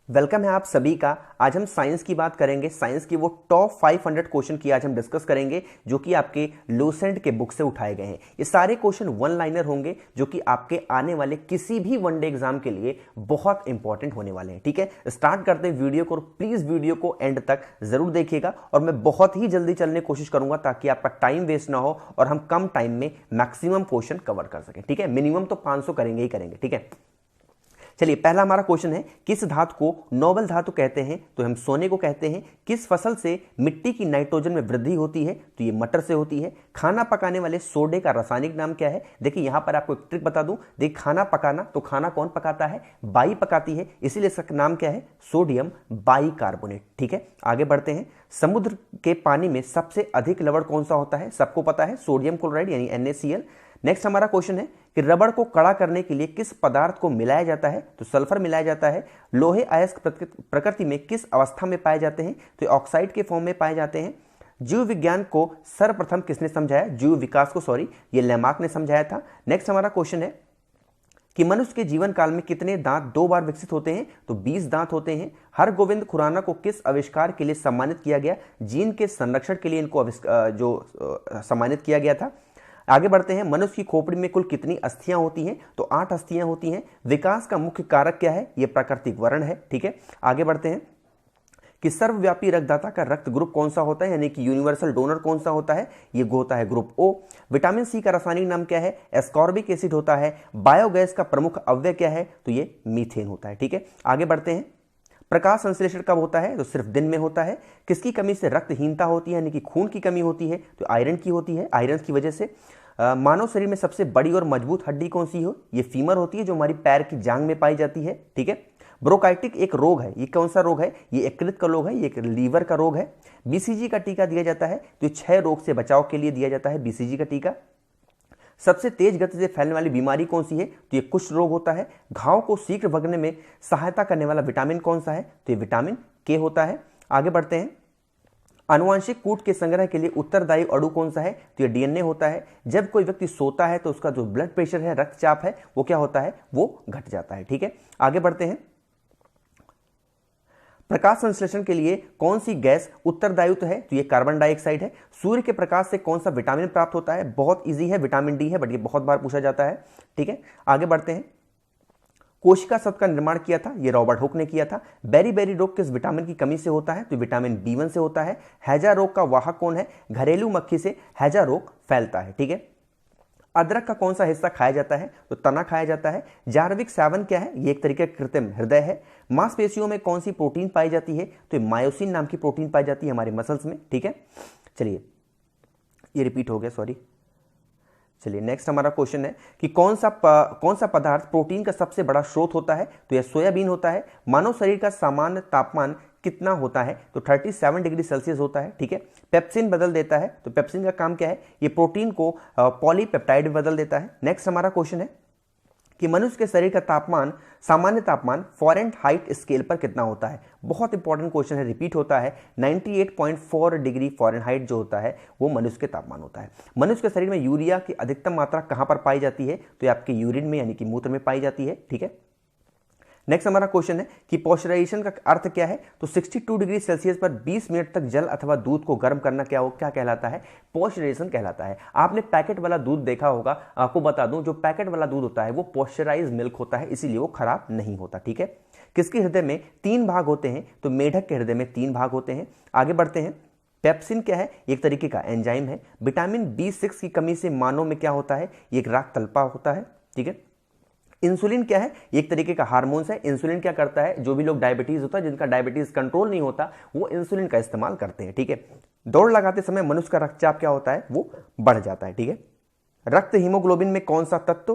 Welcome है आप सभी का। आज हम साइंस की बात करेंगे। साइंस की वो टॉप 500 क्वेश्चन की आज हम डिस्कस करेंगे जो कि आपके लूसेंट के बुक से उठाए गए हैं। ये सारे क्वेश्चन वन लाइनर होंगे जो कि आपके आने वाले किसी भी वनडे एग्जाम के लिए बहुत इंपॉर्टेंट होने वाले हैं। ठीक है, स्टार्ट करते हैं वीडियो को। प्लीज वीडियो को एंड तक जरूर देखिएगा और मैं बहुत ही जल्दी चलने की कोशिश करूंगा ताकि आपका टाइम वेस्ट ना हो और हम कम टाइम में मैक्सिमम क्वेश्चन कवर कर सकें। ठीक है, मिनिमम तो 500 करेंगे ही करेंगे। ठीक है, चलिए पहला हमारा क्वेश्चन है, किस धातु को नोबल धातु कहते हैं? तो हम सोने को कहते हैं। किस फसल से मिट्टी की नाइट्रोजन में वृद्धि होती है? तो ये मटर से होती है। खाना पकाने वाले सोडे का रासायनिक नाम क्या है? देखिए यहां पर आपको एक ट्रिक बता दूं। देखिए खाना पकाना, तो खाना कौन पकाता है? बाई पकाती है, इसीलिए इसका नाम क्या है? Sodium bicarbonate. ठीक है, आगे बढ़ते हैं। समुद्र के पानी में सबसे अधिक लवण कौन सा होता है? सबको पता है, सोडियम क्लोराइड यानी NaCl। नेक्स्ट हमारा क्वेश्चन है कि रबड़ को कड़ा करने के लिए किस पदार्थ को मिलाया जाता है? तो सल्फर मिलाया जाता है। लोहे अयस्क प्रकृति में किस अवस्था में पाए जाते हैं? तो ऑक्साइड के फॉर्म में पाए जाते हैं। जीव विज्ञान को सर्वप्रथम किसने समझाया? जीव विकास को सॉरी, ये लेमार्क ने समझाया था। नेक्स्ट हमारा क्वेश्चन है कि मनुष्य के जीवन काल में कितने दांत 2 बार विकसित होते हैं? तो 20 दांत होते हैं। हरगोविंद खुराना को किस आविष्कार के लिए सम्मानित किया गया? जीन के संरक्षण के लिए इनको सम्मानित किया गया था। आगे बढ़ते हैं। मनुष्य की खोपड़ी में कुल कितनी अस्थियां होती हैं? तो 8 अस्थियां होती हैं। विकास का मुख्य कारक क्या है? यह प्राकृतिक वर्ण है। ठीक है, आगे बढ़ते हैं कि सर्वव्यापी रक्तदाता का रक्त ग्रुप कौन सा होता है, यानी कि यूनिवर्सल डोनर कौन सा होता है? ये होता है ग्रुप O। विटामिन सी का रासायनिक नाम क्या है? एस्कॉर्बिक एसिड होता है। बायोगैस का प्रमुख अवयव क्या है? तो ये मीथेन होता है। ठीक है, आगे बढ़ते हैं। प्रकाश संश्लेषण कब होता है? तो सिर्फ दिन में होता है। किसकी कमी से रक्तहीनता होती है, यानी कि खून की कमी होती है? तो आयरन की होती है। आयरन की वजह से मानव शरीर में सबसे बड़ी और मजबूत हड्डी कौन सी हो? ये फीमर होती है जो हमारी पैर की जांग में पाई जाती है। ठीक है, ब्रोंकाइटिक एक रोग है। ये कौन सा रोग है? ये यकृत का रोग है, ये एक लीवर का रोग है। BCG का टीका दिया जाता है तो 6 रोग से बचाव के लिए दिया जाता है BCG का टीका। सबसे तेज गति से फैलने वाली बीमारी कौन सी है? तो ये कुष्ठ रोग होता है। घाव को शीघ्र भगने में सहायता करने वाला विटामिन कौन सा है? तो ये विटामिन K होता है। आगे बढ़ते हैं। आनुवंशिक कूट के संग्रह के लिए उत्तरदायी अणु कौन सा है? तो ये DNA होता है। जब कोई व्यक्ति सोता है तो उसका जो ब्लड प्रेशर है, रक्तचाप है, वो क्या होता है? वो घट जाता है। ठीक है, आगे बढ़ते हैं। प्रकाश संश्लेषण के लिए कौन सी गैस उत्तरदायित्व है? तो ये कार्बन डाइऑक्साइड है। सूर्य के प्रकाश से कौन सा विटामिन प्राप्त होता है? बहुत इजी है, विटामिन D है, बट ये बहुत बार पूछा जाता है। ठीक है, आगे बढ़ते हैं। कोशिका शब्द का निर्माण किया था, ये रॉबर्ट हुक ने किया था। बेरी रोग किस विटामिन की कमी से होता है? तो विटामिन B1 से होता है। हैजा रोग का वाहक कौन है? घरेलू मक्खी से हैजा रोग फैलता है। ठीक है, अदरक का कौन सा हिस्सा खाया जाता है? तो तना खाया जाता है। जार्विक 7 क्या है? ये एक तरीके का कृत्रिम हृदय है। मांसपेशियों में कौन सी प्रोटीन पाई जाती है? तो मायोसिन नाम की प्रोटीन पाई जाती है हमारे मसल्स में। ठीक है, चलिए ये रिपीट हो गया, सॉरी। चलिए नेक्स्ट हमारा क्वेश्चन है कि कौन सा पदार्थ प्रोटीन का सबसे बड़ा स्रोत होता है? तो यह सोयाबीन होता है। मानव शरीर का सामान्य तापमान कितना होता है? तो 37 डिग्री सेल्सियस होता है। ठीक है, पेप्सिन बदल देता है। तो पेप्सिन का काम क्या है? ये प्रोटीन को पॉलीपेप्टाइड में बदल देता है। नेक्स्ट हमारा क्वेश्चन है कि मनुष्य के शरीर का तापमान, सामान्य तापमान फ़ारेनहाइट स्केल पर कितना होता है? बहुत इंपॉर्टेंट क्वेश्चन है, रिपीट होता है। 98.4 डिग्री फ़ारेनहाइट जो होता है वो मनुष्य के तापमान होता है। मनुष्य के शरीर में यूरिया की अधिकतम मात्रा कहां पर पाई जाती है? तो ये आपके यूरिन में यानी कि मूत्र में पाई जाती है। ठीक है, नेक्स्ट हमारा क्वेश्चन है कि पॉस्चराइजेशन का अर्थ क्या है? तो 62 डिग्री सेल्सियस पर 20 मिनट तक जल अथवा दूध को गर्म करना क्या कहलाता है? पॉस्चराइजेशन कहलाता है। आपने पैकेट वाला दूध देखा होगा। आपको बता दूं, जो पैकेट वाला दूध होता है वो पॉस्चराइज मिल्क होता है, इसीलिए वो खराब नहीं होता। ठीक है, किसके हृदय में 3 भाग होते हैं? तो मेढक के हृदय में 3 भाग होते हैं। आगे बढ़ते हैं। पेप्सिन क्या है? एक तरीके का एंजाइम है। विटामिन B6 की कमी से मानव में क्या होता है? ये एक राख तल्पा होता है। ठीक है, इंसुलिन क्या है? एक तरीके का हार्मोन्स है। इंसुलिन क्या करता है? जो भी लोग डायबिटीज होता है, जिनका डायबिटीज कंट्रोल नहीं होता, वो इंसुलिन का इस्तेमाल करते हैं। ठीक है, दौड़ लगाते समय मनुष्य का रक्तचाप क्या होता है? वो बढ़ जाता है। ठीक है, रक्त हीमोग्लोबिन में कौन सा तत्व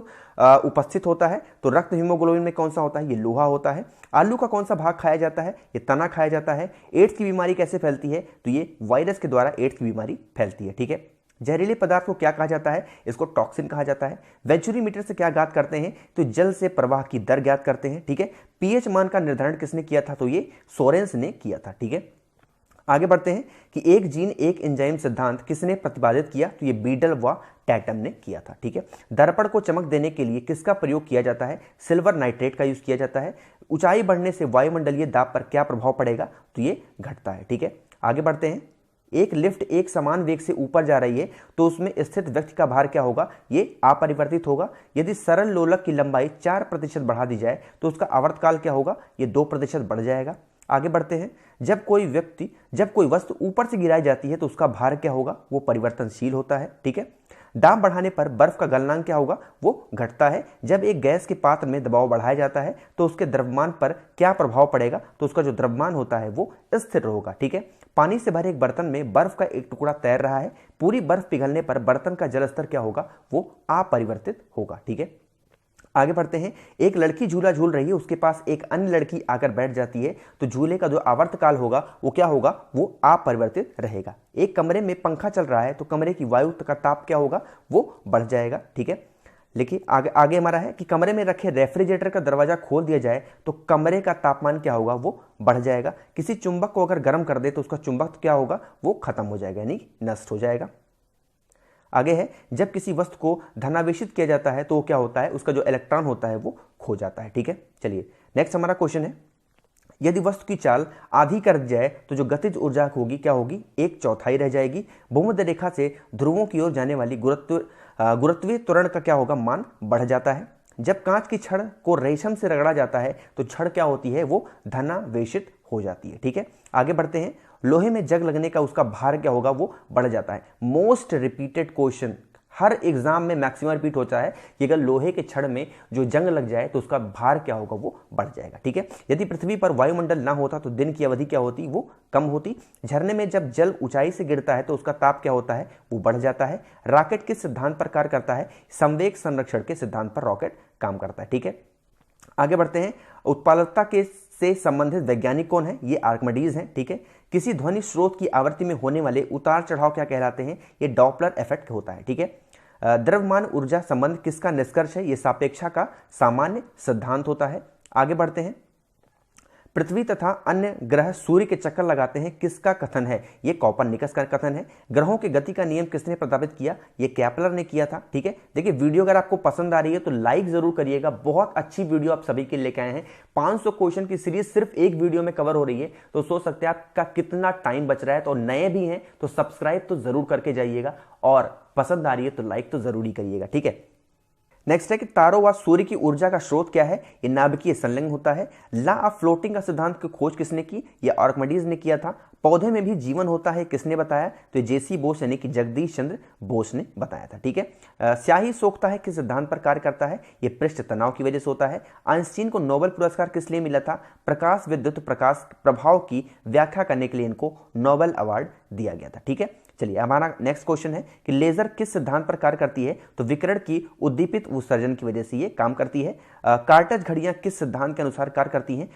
उपस्थित होता है? तो रक्त हीमोग्लोबिन में कौन सा होता है? ये लोहा होता है। आलू का कौन सा भाग खाया जाता है? ये तना खाया जाता है। एड्स की बीमारी कैसे फैलती है? तो ये वायरस के द्वारा एड्स की बीमारी फैलती है। ठीक है, जहरीले पदार्थ को क्या कहा जाता है? इसको टॉक्सिन कहा जाता है। वेंचुरीमीटर से क्या ज्ञात करते हैं? तो जल से प्रवाह की दर ज्ञात करते हैं। ठीक है, पीएच मान का निर्धारण किसने किया था? तो ये सोरेंस ने किया था। ठीक है, आगे बढ़ते हैं कि एक जीन एक एंजाइम सिद्धांत किसने प्रतिपादित किया? तो ये बीडल व टैटम ने किया था। ठीक है, दर्पण को चमक देने के लिए किसका प्रयोग किया जाता है? सिल्वर नाइट्रेट का यूज किया जाता है। ऊंचाई बढ़ने से वायुमंडलीय दाब पर क्या प्रभाव पड़ेगा, तो ये घटता है। ठीक है, आगे बढ़ते हैं। एक लिफ्ट एक समान वेग से ऊपर जा रही है तो उसमें स्थित व्यक्ति का भार क्या होगा, ये अपरिवर्तित होगा। यदि सरल लोलक की लंबाई 4% बढ़ा दी जाए तो उसका आवर्तकाल क्या होगा, ये 2% बढ़ जाएगा। आगे बढ़ते हैं। जब कोई वस्तु ऊपर से गिराई जाती है तो उसका भार क्या होगा, वो परिवर्तनशील होता है। ठीक है, दाब बढ़ाने पर बर्फ का गलनांक क्या होगा, वो घटता है। जब एक गैस के पात्र में दबाव बढ़ाया जाता है तो उसके द्रव्यमान पर क्या प्रभाव पड़ेगा, तो उसका जो द्रव्यमान होता है वो स्थिर होगा। ठीक है, पानी से भरे एक बर्तन में बर्फ का एक टुकड़ा तैर रहा है, पूरी बर्फ पिघलने पर बर्तन का जल स्तर क्या होगा, वो अपरिवर्तित होगा। ठीक है, आगे बढ़ते हैं। एक लड़की झूला झूल रही है, उसके पास एक अन्य लड़की आकर बैठ जाती है तो झूले का जो आवर्तकाल होगा वो क्या होगा, वो अपरिवर्तित रहेगा। एक कमरे में पंखा चल रहा है तो कमरे की वायु का ताप क्या होगा, वो बढ़ जाएगा। ठीक है, लेकिन आगे हमारा है कि कमरे में रखे रेफ्रिजरेटर का दरवाजा खोल दिया जाए तो कमरे का तापमान क्या होगा, वो बढ़ जाएगा। किसी चुंबक को अगर गर्म कर दे तो उसका चुंबक क्या होगा, वो खत्म हो जाएगा, यानी नष्ट हो जाएगा। आगे है, जब किसी वस्तु को धनावेशित किया जाता है तो वो क्या होता है, उसका जो इलेक्ट्रॉन होता है वो खो जाता है। ठीक है, चलिए नेक्स्ट हमारा क्वेश्चन है। यदि वस्तु की चाल आधी कर दी जाए तो जो गतिज ऊर्जा होगी क्या होगी, 1/4 रह जाएगी। भूमध्य रेखा से ध्रुवों की ओर जाने वाली गुरुत्वीय त्वरण का क्या होगा, मान बढ़ जाता है। जब कांच की छड़ को रेशम से रगड़ा जाता है तो छड़ क्या होती है, वो धनावेशित हो जाती है। ठीक है, आगे बढ़ते हैं। लोहे में जंग लगने का उसका भार क्या होगा, वो बढ़ जाता है। मोस्ट रिपीटेड क्वेश्चन, हर एग्जाम में मैक्सिमम रिपीट होता है कि अगर लोहे के छड़ में जो जंग लग जाए तो उसका भार क्या होगा, वो बढ़ जाएगा। ठीक है, यदि पृथ्वी पर वायुमंडल ना होता तो दिन की अवधि क्या होती, वो कम होती। झरने में जब जल ऊंचाई से गिरता है तो उसका ताप क्या होता है, वो बढ़ जाता है। रॉकेट किस सिद्धांत पर कार्य करता है, संवेग संरक्षण के सिद्धांत पर रॉकेट काम करता है। ठीक है, आगे बढ़ते हैं। उत्पादकता के से संबंधित वैज्ञानिक कौन है, ये आर्किमिडीज हैं। ठीक है, किसी ध्वनि स्रोत की आवृत्ति में होने वाले उतार चढ़ाव क्या कहलाते हैं, ये डॉपलर इफेक्ट होता है। ठीक है, द्रव्यमान ऊर्जा संबंध किसका निष्कर्ष है, ये सापेक्षा का सामान्य सिद्धांत होता है। आगे बढ़ते हैं। पृथ्वी तथा अन्य ग्रह सूर्य के चक्कर लगाते हैं, किसका कथन है, ये कॉपरनिकस का कथन है। ग्रहों की गति का नियम किसने प्रस्तावित किया, ये केपलर ने किया था। ठीक है, देखिए वीडियो अगर आपको पसंद आ रही है तो लाइक जरूर करिएगा, बहुत अच्छी वीडियो आप सभी के लेके आए हैं। 500 क्वेश्चन की सीरीज सिर्फ एक वीडियो में कवर हो रही है, तो सोच सकते हैं आपका कितना टाइम बच रहा है। तो नए भी हैं तो सब्सक्राइब तो जरूर करके जाइएगा और पसंद आ रही है तो लाइक तो जरूरी करिएगा। ठीक है, नेक्स्ट है कि तारों व सूर्य की ऊर्जा का स्रोत क्या है, ये नाभिकीय संलग्न होता है। लॉ ऑफ फ्लोटिंग का सिद्धांत की खोज किसने की, ये आर्किमिडीज ने किया था। पौधे में भी जीवन होता है, किसने बताया, तो जेसी बोस यानी कि जगदीश चंद्र बोस ने बताया था। ठीक है, स्याही सोखता है किस सिद्धांत पर कार्य करता है, ये पृष्ठ तनाव की वजह से होता है। आइंस्टीन को नोबेल पुरस्कार किस लिए मिला था, प्रकाश विद्युत प्रकाश प्रभाव की व्याख्या करने के लिए इनको नोबेल अवार्ड दिया गया था। ठीक है, चलिए हमारा नेक्स्ट क्वेश्चन है कि लेजर किस सिद्धांत पर कार्य करती है, तो विकिरण की उद्दीपित उत्सर्जन की वजह से ये काम करती है। कार्टेज घड़ियां किस सिद्धांत के अनुसार कार्य करती हैं,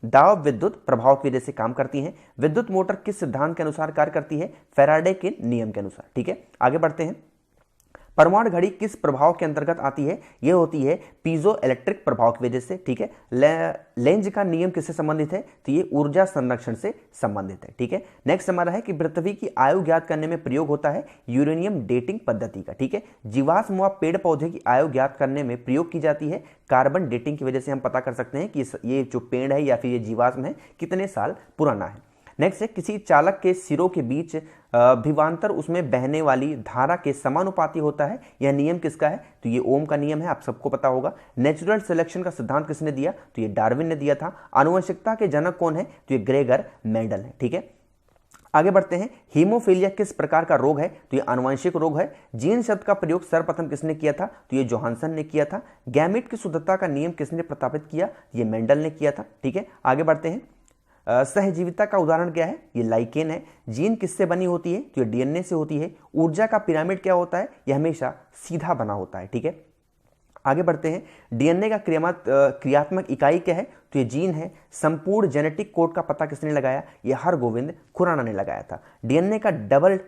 दाब विद्युत प्रभाव की वजह से काम करती हैं। विद्युत मोटर किस सिद्धांत के अनुसार कार्य करती है, फैराडे के नियम के अनुसार। ठीक है, आगे बढ़ते हैं। परमाणु घड़ी किस प्रभाव के अंतर्गत आती है, यह होती है पीजो इलेक्ट्रिक प्रभाव की वजह से। ठीक है, लेंज का नियम किससे संबंधित है, तो ये ऊर्जा संरक्षण से संबंधित है। ठीक है, नेक्स्ट हमारा है कि पृथ्वी की आयु ज्ञात करने में प्रयोग होता है यूरेनियम डेटिंग पद्धति का। ठीक है, जीवाश्म व पेड़ पौधे की आयु ज्ञात करने में प्रयोग की जाती है कार्बन डेटिंग की वजह से। हम पता कर सकते हैं कि ये जो पेड़ है या फिर ये जीवाश्म है कितने साल पुराना है। नेक्स्ट है किसी चालक के सिरों के बीच विभवांतर उसमें बहने वाली धारा के समानुपाती होता है, यह नियम किसका है, तो ये ओम का नियम है, आप सबको पता होगा। नेचुरल सिलेक्शन का सिद्धांत किसने दिया, तो ये डार्विन ने दिया था। आनुवंशिकता के जनक कौन है, तो ये ग्रेगर मेंडल है। ठीक है, आगे बढ़ते हैं। हीमोफीलिया किस प्रकार का रोग है, तो ये आनुवंशिक रोग है। जीन शब्द का प्रयोग सर्वप्रथम किसने किया था, तो ये जोहानसन ने किया था। गैमेट की शुद्धता का नियम किसने प्रस्तावित किया, ये मेंडल ने किया था। ठीक है, आगे बढ़ते हैं। सहजीविता का उदाहरण क्या है, ये लाइकेन है। जीन किससे बनी होती है, तो ये डीएनए से होती है। ऊर्जा का पिरामिड क्या होता है, यह हमेशा सीधा बना होता है। ठीक है, आगे बढ़ते हैं। डीएनए का क्रियात्मक इकाई क्या है, तो ये जीन है। संपूर्ण जेनेटिक कोड का पता किसने लगाया, ये हरगोविंद खुराना ने लगाया था। डीएनए का डबल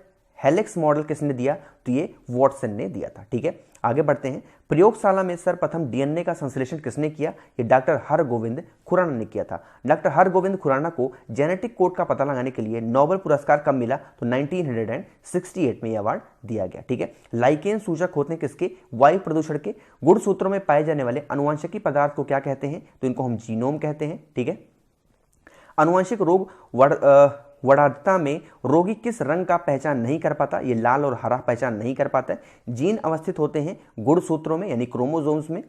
हेलिक्स मॉडल किसने दिया? तो ये वॉटसन ने दिया था। ठीक है, आगे बढ़ते हैं। प्रयोगशाला में सर्वप्रथम डीएनए का संश्लेषण किसने किया? ये डॉक्टर हरगोविंद खुराना ने किया था। डॉक्टर हरगोविंद खुराना को जेनेटिक कोड का पता लगाने के लिए नोबेल पुरस्कार कब मिला? तो 1968 में यह अवार्ड दिया गया। ठीक है, लाइकेन सूचक होते हैं किसके? वायु प्रदूषण के। गुणसूत्रों में पाए जाने वाले अनुवांशिकी पदार्थ को क्या कहते हैं? तो इनको हम जीनोम कहते हैं। ठीक है, अनुवांशिक रोग वढ़ाता में रोगी किस रंग का पहचान नहीं कर पाता? ये लाल और हरा पहचान नहीं कर पाता है। जीन अवस्थित होते हैं गुणसूत्रों में यानी क्रोमोसोम्स में।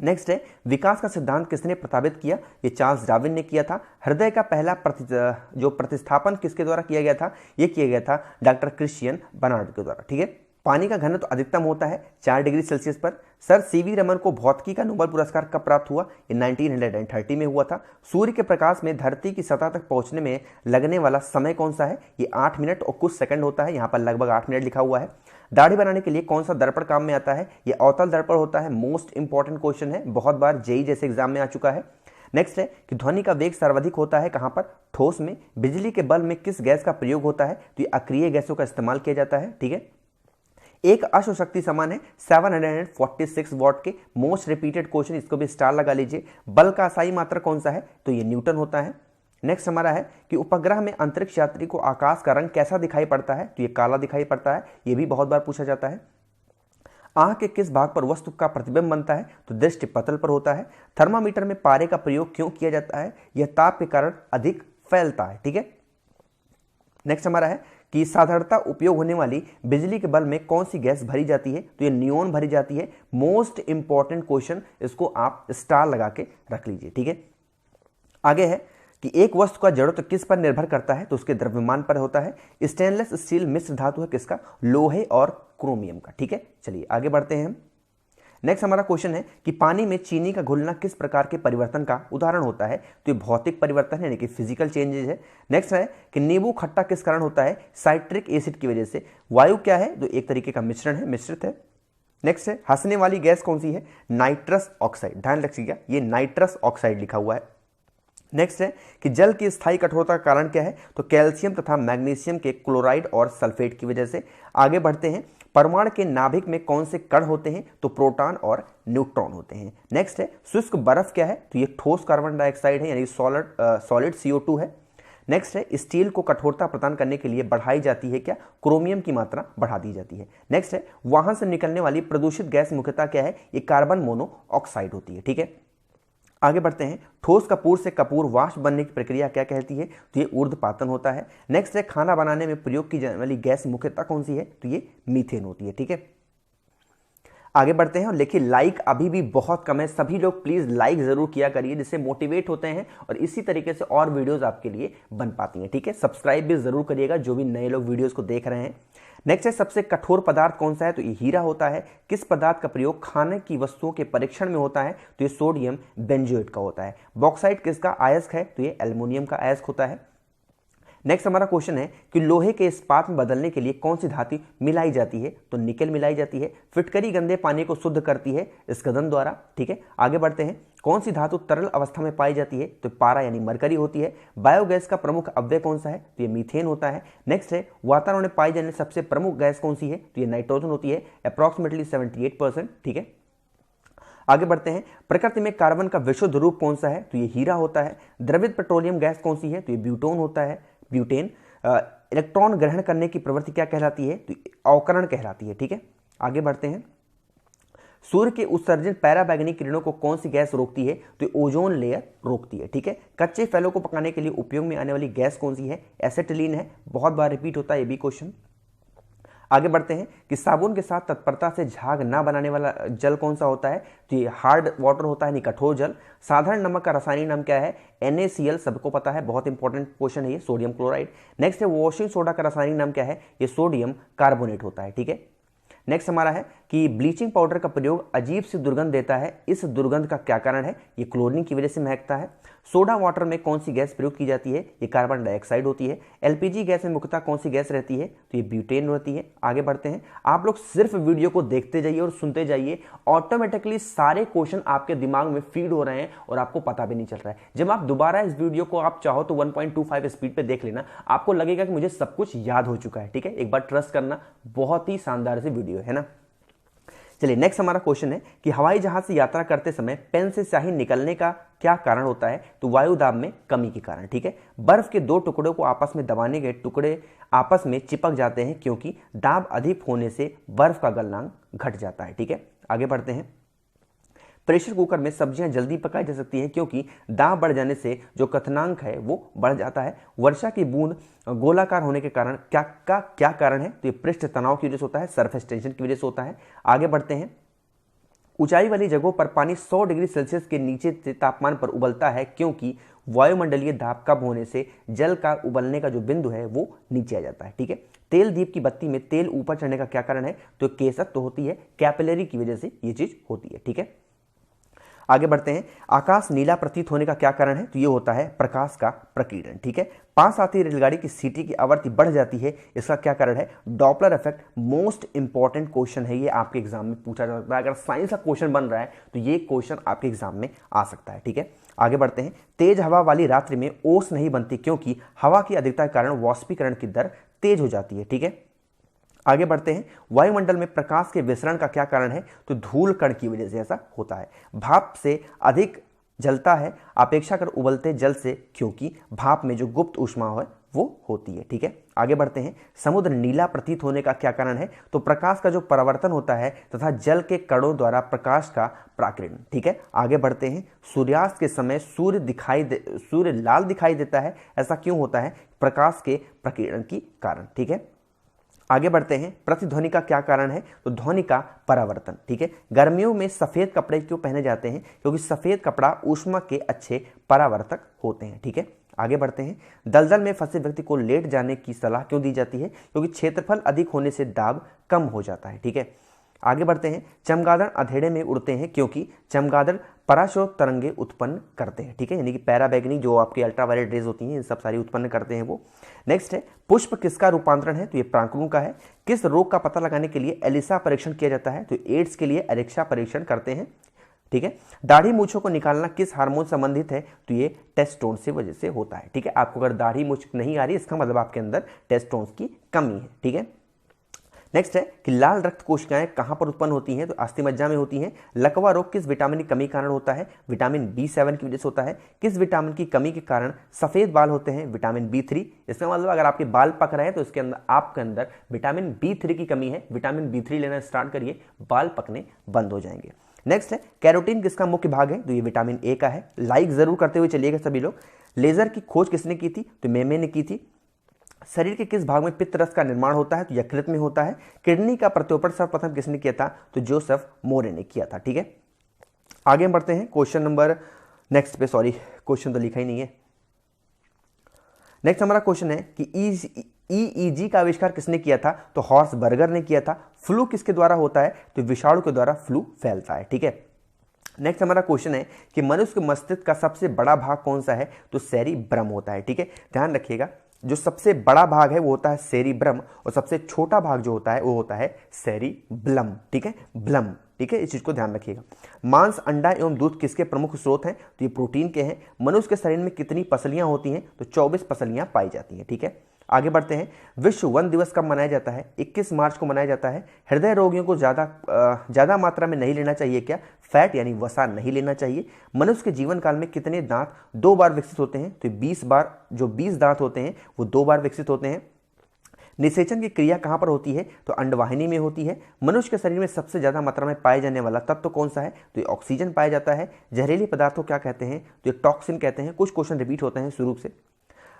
नेक्स्ट है, विकास का सिद्धांत किसने प्रस्तावित किया? ये चार्ल्स डार्विन ने किया था। हृदय का पहला प्रतिस्थापन किसके द्वारा किया गया था? ये किया गया था डॉक्टर क्रिश्चियन बर्नार्ड के द्वारा। ठीक है, पानी का घनत्व अधिकतम होता है 4 डिग्री सेल्सियस पर। सर सीवी रमन को भौतिकी का नोबेल पुरस्कार कब प्राप्त हुआ? ये 1930 में हुआ था। सूर्य के प्रकाश में धरती की सतह तक पहुंचने में लगने वाला समय कौन सा है? ये 8 मिनट और कुछ सेकंड होता है। यहाँ पर लगभग 8 मिनट लिखा हुआ है। दाढ़ी बनाने के लिए कौन सा दर्पण काम में आता है? ये अवतल दर्पण होता है। मोस्ट इंपॉर्टेंट क्वेश्चन है, बहुत बार जेईई जैसे एग्जाम में आ चुका है। नेक्स्ट है कि ध्वनि का वेग सर्वाधिक होता है कहां पर? ठोस में। बिजली के बल्ब में किस गैस का प्रयोग होता है? तो ये अक्रिय गैसों का इस्तेमाल किया जाता है। ठीक है, एक अश्वशक्ति समान है 746 वॉट के। मोस्ट रिपीटेड क्वेश्चन, इसको भी स्टार लगा लीजिए। बल का असाई मात्रा कौन सा है? तो ये न्यूटन होता है। नेक्स्ट हमारा है कि उपग्रह में अंतरिक्ष यात्री को आकाश का रंग कैसा दिखाई पड़ता है? तो ये काला दिखाई पड़ता है। ये भी बहुत बार पूछा जाता है। आंख के किस भाग पर वस्तु का प्रतिबिंब बनता है? तो दृष्टि पतल पर होता है। थर्मामीटर में पारे का प्रयोग क्यों किया जाता है? यह ताप के कारण अधिक फैलता है। ठीक है, नेक्स्ट हमारा है कि साधारणतः उपयोग होने वाली बिजली के बल्ब में कौन सी गैस भरी जाती है? तो ये नियोन भरी जाती है। मोस्ट इंपॉर्टेंट क्वेश्चन, इसको आप स्टार लगा के रख लीजिए। ठीक है, आगे है कि एक वस्तु का जड़त्व किस पर निर्भर करता है? तो उसके द्रव्यमान पर होता है। स्टेनलेस स्टील मिश्र धातु है किसका? लोहे और क्रोमियम का। ठीक है, चलिए आगे बढ़ते हैं हम। नेक्स्ट हमारा क्वेश्चन है कि पानी में चीनी का घुलना किस प्रकार के परिवर्तन का उदाहरण होता है? तो ये भौतिक परिवर्तन है यानी कि फिजिकल चेंजेज है। नेक्स्ट है कि नींबू खट्टा किस कारण होता है? साइट्रिक एसिड की वजह से। वायु क्या है? तो एक तरीके का मिश्रण है, मिश्रित है। नेक्स्ट है हंसने वाली गैस कौन सी है? Nitrous oxide. ध्यान रखिएगा, ये नाइट्रस ऑक्साइड लिखा हुआ है। नेक्स्ट है कि जल की स्थायी कठोरता का कारण क्या है? तो कैल्शियम तथा मैग्नीशियम के क्लोराइड और सल्फेट की वजह से। आगे बढ़ते हैं, परमाणु के नाभिक में कौन से कण होते हैं? तो प्रोटॉन और न्यूट्रॉन होते हैं। नेक्स्ट है शुष्क बर्फ क्या है? तो ये ठोस कार्बन डाइऑक्साइड है यानी सॉलिड CO2 है। नेक्स्ट है स्टील को कठोरता प्रदान करने के लिए बढ़ाई जाती है क्या? क्रोमियम की मात्रा बढ़ा दी जाती है। नेक्स्ट है वहां से निकलने वाली प्रदूषित गैस मुख्यतः क्या है? ये कार्बन मोनोऑक्साइड होती है। ठीक है, आगे बढ़ते हैं, ठोस कपूर से कपूर वाष्प बनने की प्रक्रिया क्या कहती है? तो ये ऊर्ध्वपातन होता है। नेक्स्ट है खाना बनाने में प्रयोग की जाने वाली गैस मुख्यतः कौन सी है? तो ये मीथेन होती है। ठीक है, आगे बढ़ते हैं और देखिए लाइक अभी भी बहुत कम है। सभी लोग प्लीज लाइक जरूर किया करिए, जिससे मोटिवेट होते हैं और इसी तरीके से और वीडियोस आपके लिए बन पाती हैं। ठीक है, सब्सक्राइब भी जरूर करिएगा जो भी नए लोग वीडियोस को देख रहे हैं। नेक्स्ट है सबसे कठोर पदार्थ कौन सा है? तो ये हीरा होता है। किस पदार्थ का प्रयोग खाने की वस्तुओं के परीक्षण में होता है? तो ये सोडियम बेंजोएट का होता है। बॉक्साइट किसका अयस्क है? तो ये एल्युमिनियम का अयस्क होता है। नेक्स्ट हमारा क्वेश्चन है कि लोहे के इस्पात में बदलने के लिए कौन सी धातु मिलाई जाती है? तो निकेल मिलाई जाती है। फिटकरी गंदे पानी को शुद्ध करती है स्कंदन द्वारा। ठीक है, आगे बढ़ते हैं, कौन सी धातु तरल अवस्था में पाई जाती है? तो पारा यानी मरकरी होती है। बायोगैस का प्रमुख अव्यय कौन सा है? तो ये मीथेन होता है। नेक्स्ट है वातावरण में पाई जाने सबसे प्रमुख गैस कौन सी है? तो ये नाइट्रोजन होती है, अप्रॉक्सीमेटली 78%। ठीक है, आगे बढ़ते हैं, प्रकृति में कार्बन का विशुद्ध रूप कौन सा है? तो ये हीरा होता है। द्रवित पेट्रोलियम गैस कौन सी है? तो ये ब्यूटोन होता है, ब्यूटेन। इलेक्ट्रॉन ग्रहण करने की प्रवृत्ति क्या कहलाती है? तो अवकरण कहलाती है। ठीक है, आगे बढ़ते हैं, सूर्य के उत्सर्जन पैराबैंगनी किरणों को कौन सी गैस रोकती है? तो ओजोन लेयर रोकती है। ठीक है, कच्चे फलों को पकाने के लिए उपयोग में आने वाली गैस कौन सी है? एसिटिलीन है। बहुत बार रिपीट होता है ये भी क्वेश्चन। आगे बढ़ते हैं कि साबुन के साथ तत्परता से झाग ना बनाने वाला जल कौन सा होता है? तो ये हार्ड वाटर होता है, कठोर जल। साधारण नमक का रासायनिक नाम क्या है? NaCl, सबको पता है, बहुत इंपॉर्टेंट क्वेश्चन है ये, सोडियम क्लोराइड। नेक्स्ट है वॉशिंग सोडा का रासायनिक नाम क्या है? ये सोडियम कार्बोनेट होता है। ठीक है, नेक्स्ट हमारा है कि ब्लीचिंग पाउडर का प्रयोग अजीब सी दुर्गंध देता है, इस दुर्गंध का क्या कारण है? ये क्लोरीन की वजह से महकता है। सोडा वाटर में कौन सी गैस प्रयोग की जाती है? ये कार्बन डाइऑक्साइड होती है। एलपीजी गैस में मुख्यतः कौन सी गैस रहती है? तो ये ब्यूटेन रहती है। आगे बढ़ते हैं, आप लोग सिर्फ वीडियो को देखते जाइए और सुनते जाइए, ऑटोमेटिकली सारे क्वेश्चन आपके दिमाग में फीड हो रहे हैं और आपको पता भी नहीं चल रहा है। जब आप दोबारा इस वीडियो को आप चाहो तो 1.25 स्पीड पे देख लेना, आपको लगेगा कि मुझे सब कुछ याद हो चुका है। ठीक है, एक बार ट्रस्ट करना, बहुत ही शानदार सी वीडियो है ना। चलिए नेक्स्ट हमारा क्वेश्चन है कि हवाई जहाज से यात्रा करते समय पेन से स्याही निकलने का क्या कारण होता है? तो वायु दाब में कमी के कारण। ठीक है, बर्फ के दो टुकड़ों को आपस में दबाने गए टुकड़े आपस में चिपक जाते हैं क्योंकि दाब अधिक होने से बर्फ का गलनांक घट जाता है। ठीक है, आगे बढ़ते हैं, प्रेशर कुकर में सब्जियां जल्दी पकाई जा सकती हैं क्योंकि दाब बढ़ जाने से जो क्वथनांक है वो बढ़ जाता है। वर्षा की बूंद गोलाकार होने के कारण क्या कारण है? तो ये पृष्ठ तनाव की वजह से होता है, सरफेस टेंशन की वजह से होता है। आगे बढ़ते हैं, ऊंचाई वाली जगहों पर पानी 100 डिग्री सेल्सियस के नीचे से तापमान पर उबलता है क्योंकि वायुमंडलीय दाब कम होने से जल का उबलने का जो बिंदु है वो नीचे आ जाता है। ठीक है, तेल दीप की बत्ती में तेल ऊपर चढ़ने का क्या कारण है? तो केसत्व होती है, कैपिलरी की वजह से ये चीज होती है। ठीक है, आगे बढ़ते हैं, आकाश नीला प्रतीत होने का क्या कारण है? तो ये होता है प्रकाश का प्रकीर्णन। ठीक है, पास आती रेलगाड़ी की सीटी की आवृत्ति बढ़ जाती है, इसका क्या कारण है? Doppler effect. Most important question है ये, आपके एग्जाम में पूछा जा सकता है। अगर साइंस का क्वेश्चन बन रहा है तो ये क्वेश्चन आपके एग्जाम में आ सकता है। ठीक है, आगे बढ़ते हैं, तेज हवा वाली रात्रि में ओस नहीं बनती क्योंकि हवा की अधिकता के कारण वाष्पीकरण की दर तेज हो जाती है। ठीक है, आगे बढ़ते हैं, वायुमंडल में प्रकाश के विसरण का क्या कारण है? तो धूल कण की वजह से ऐसा होता है। भाप से अधिक जलता है अपेक्षाकृत उबलते जल से क्योंकि भाप में जो गुप्त ऊष्मा है वो होती है। ठीक है, आगे बढ़ते हैं, समुद्र नीला प्रतीत होने का क्या कारण है? तो प्रकाश का जो परावर्तन होता है तथा जल के कणों द्वारा प्रकाश का प्राकिरण। ठीक है, आगे बढ़ते हैं, सूर्यास्त के समय सूर्य लाल दिखाई देता है, ऐसा क्यों होता है? प्रकाश के प्रकीर्णन की कारण। ठीक है, आगे बढ़ते हैं, प्रतिध्वनि का क्या कारण है? तो ध्वनि का परावर्तन। ठीक है, गर्मियों में सफेद कपड़े क्यों पहने जाते हैं? क्योंकि सफेद कपड़ा ऊष्मा के अच्छे परावर्तक होते हैं। ठीक है, आगे बढ़ते हैं, दलदल में फंसे व्यक्ति को लेट जाने की सलाह क्यों दी जाती है? क्योंकि क्षेत्रफल अधिक होने से दाब कम हो जाता है। ठीक है, आगे बढ़ते हैं, चमगादड़ अंधेरे में उड़ते हैं क्योंकि चमगादड़ पराशोत तरंगे उत्पन्न करते हैं। ठीक है, यानी कि पैराबैगनी जो आपकी अल्ट्रावायलेट रेज होती हैं इन सब सारी उत्पन्न करते हैं वो। नेक्स्ट है, पुष्प किसका रूपांतरण है? तो ये प्रांकुरों का है। किस रोग का पता लगाने के लिए एलिसा परीक्षण किया जाता है? तो एड्स के लिए एलेक्सा परीक्षण करते हैं। ठीक है, दाढ़ी मूछों को निकालना किस हार्मोन संबंधित है? तो ये टेस्टोन से वजह से होता है। ठीक है, आपको अगर दाढ़ी मूछ नहीं आ रही इसका मतलब आपके अंदर टेस्टोन की कमी है। ठीक है, नेक्स्ट है कि लाल रक्त कोशिकाएं कहां पर उत्पन्न होती हैं? तो अस्थिमज्जा में होती हैं। लकवा रोग किस विटामिन की कमी के कारण होता है? विटामिन B7 की वजह से होता है। किस विटामिन की कमी के कारण सफेद बाल होते हैं? Vitamin B3। इसका मतलब अगर आपके बाल पक रहे हैं तो इसके अंदर आपके अंदर विटामिन B3 की कमी है। विटामिन B3 लेना स्टार्ट करिए, बाल पकने बंद हो जाएंगे। नेक्स्ट है, कैरोटीन किसका मुख्य भाग है? तो ये विटामिन ए का है। लाइक जरूर करते हुए चलिएगा सभी लोग। लेजर की खोज किसने की थी? तो मेमे ने की थी। शरीर के किस भाग में पित्त रस का निर्माण होता है? तो यकृत में होता है। किडनी का प्रत्योपण सर्वप्रथम किसने किया था? तो जोसेफ मोरे ने किया था। ठीक है, आगे बढ़ते हैं क्वेश्चन नंबर नेक्स्ट पे, सॉरी क्वेश्चन तो लिखा ही नहीं है। नेक्स्ट हमारा क्वेश्चन है कि ईईजी का आविष्कार किसने किया था? तो हॉर्स बर्गर ने किया था। फ्लू किसके द्वारा होता है? तो विषाणु के द्वारा फ्लू फैलता है। ठीक है, नेक्स्ट हमारा क्वेश्चन है कि मनुष्य के मस्तिष्क का सबसे बड़ा भाग कौन सा है? तो सेरिब्रम होता है। ठीक है, ध्यान रखिएगा, जो सबसे बड़ा भाग है वो होता है सेरिब्रम और सबसे छोटा भाग जो होता है वो होता है सेरिब्लम। ठीक है, ब्लम। ठीक है, इस चीज को ध्यान रखिएगा। मांस, अंडा एवं दूध किसके प्रमुख स्रोत हैं? तो ये प्रोटीन के हैं। मनुष्य के शरीर में कितनी पसलियां होती हैं? तो 24 पसलियां पाई जाती हैं। ठीक है, आगे बढ़ते हैं, विश्व वन दिवस कब मनाया जाता है? 21 मार्च को मनाया जाता है। हृदय रोगियों को ज्यादा मात्रा में नहीं लेना चाहिए क्या? फैट यानी वसा नहीं लेना चाहिए। मनुष्य के जीवन काल में कितने दांत 2 बार विकसित होते हैं? तो 20 बार। जो 20 दांत होते हैं वो 2 बार विकसित होते हैं। निषेचन की क्रिया कहां पर होती है? तो अंडवाहिनी में होती है। मनुष्य के शरीर में सबसे ज्यादा मात्रा में पाए जाने वाला तत्व कौन सा है? तो ये ऑक्सीजन पाया जाता है। जहरीले पदार्थ को क्या कहते हैं? तो ये टॉक्सिन कहते हैं। कुछ क्वेश्चन रिपीट होते हैं शुरू से।